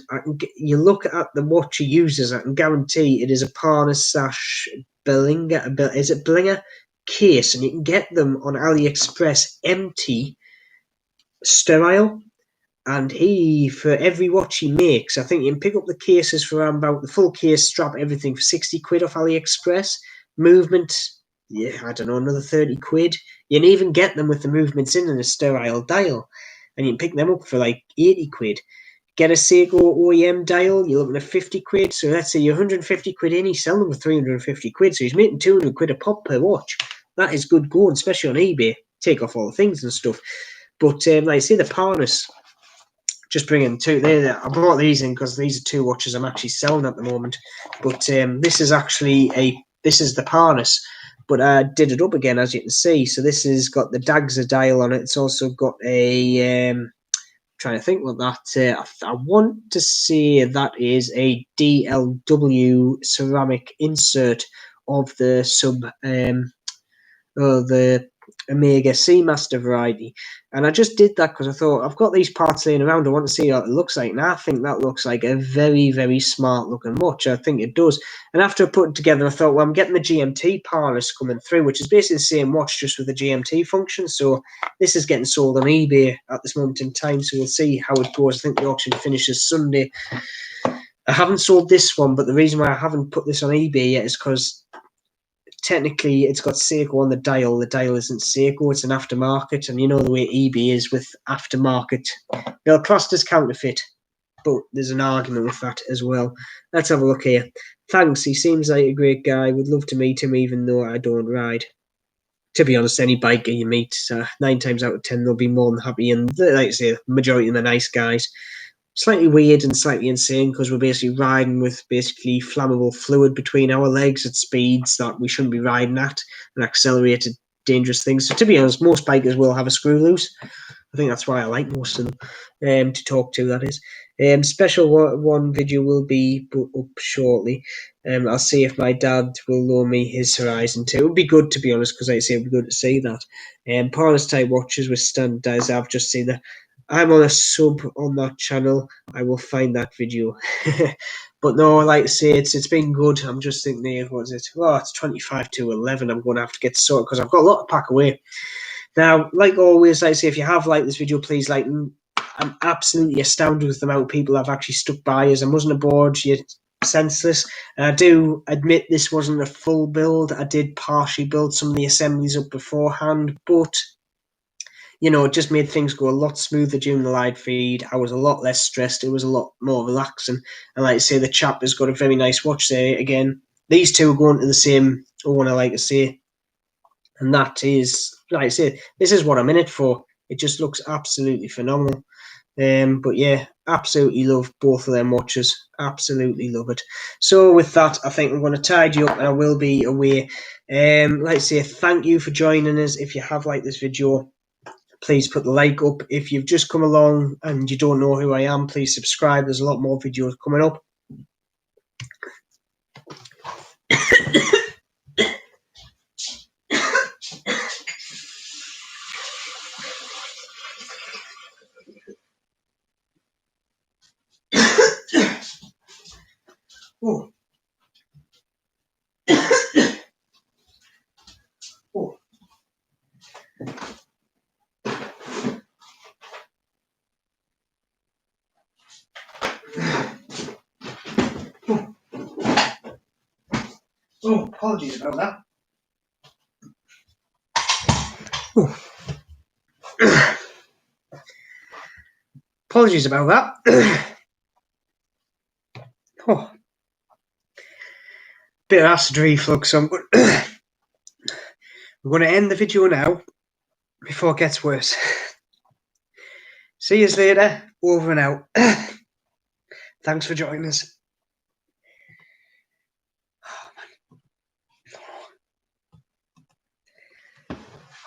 you look at the watch he uses, I can guarantee it is a Parnas Bellinger case, and you can get them on AliExpress empty, sterile. And for every watch he makes, I think you can pick up the cases for around about the full case, strap, everything for 60 quid off AliExpress. Movement, I don't know, another 30 quid. You can even get them with the movements in and a sterile dial, and you can pick them up for like 80 quid. Get a Seiko OEM dial, you're looking at 50 quid. So let's say you're 150 quid in, he's selling them for 350 quid. So he's making 200 quid a pop per watch. That is good going, especially on eBay. Take off all the things and stuff. But like I say, the Parnas, just bringing 2 there. I brought these in because these are 2 watches I'm actually selling at the moment. But this is the Parnas. But I did it up again, as you can see. So this has got the Dagsa dial on it. It's also got a... trying to think what that I want to say that is a DLW ceramic insert of the the Omega Seamaster variety, and I just did that because I thought I've got these parts laying around. I want to see what it looks like, and I think that looks like a very, very smart looking watch. I think it does. And after I put it together, I thought, well, I'm getting the GMT Parnas coming through, which is basically the same watch just with the GMT function. So this is getting sold on eBay at this moment in time. So we'll see how it goes. I think the auction finishes Sunday. I haven't sold this one, but the reason why I haven't put this on eBay yet is because technically it's got Seiko on the dial. The dial isn't Seiko, it's an aftermarket, and you know the way eBay is with aftermarket. They're classed as counterfeit, but there's an argument with that as well. Let's have a look here. Thanks, he seems like a great guy. Would love to meet him even though I don't ride. To be honest, any biker you meet, 9 times out of 10, they'll be more than happy, and like I say, the majority of them are nice guys. Slightly weird and slightly insane because we're basically riding with basically flammable fluid between our legs at speeds that we shouldn't be riding at, and accelerated dangerous things. So to be honest, most bikers will have a screw loose. I think that's why I like most of them to talk to, that is. Special one video will be put up shortly. I'll see if my dad will loan me his Horizon 2. It would be good, to be honest, because like I say, it would be good to see that. Parnas type watches with standardized, I've just seen that. I'm on a sub on that channel. I will find that video. But no, like I say, it's been good. I'm just thinking, what is it? Oh, it's 25 to 11. I'm going to have to get sorted because I've got a lot to pack away. Now, like always, like I say, if you have liked this video, please like. I'm absolutely astounded with the amount of people I've actually stuck by us. I wasn't aboard, you're senseless. And I do admit this wasn't a full build. I did partially build some of the assemblies up beforehand, but you know, it just made things go a lot smoother during the live feed. I was a lot less stressed. It was a lot more relaxing. And like I say, the chapter's got a very nice watch there. Again, these two are going to the same owner, like I say. And that is, like I say, this is what I'm in it for. It just looks absolutely phenomenal. But yeah, absolutely love both of them watches. Absolutely love it. So with that, I think I'm going to tidy up and I will be away. Like I say, thank you for joining us. If you have liked this video, please put the like up. If you've just come along and you don't know who I am, please subscribe. There's a lot more videos coming up. Oh. Oh. Oh, apologies about that. Oh. Apologies about that. Oh. Bit of acid reflux. I'm going to end the video now before it gets worse. See you later. Over and out. Thanks for joining us.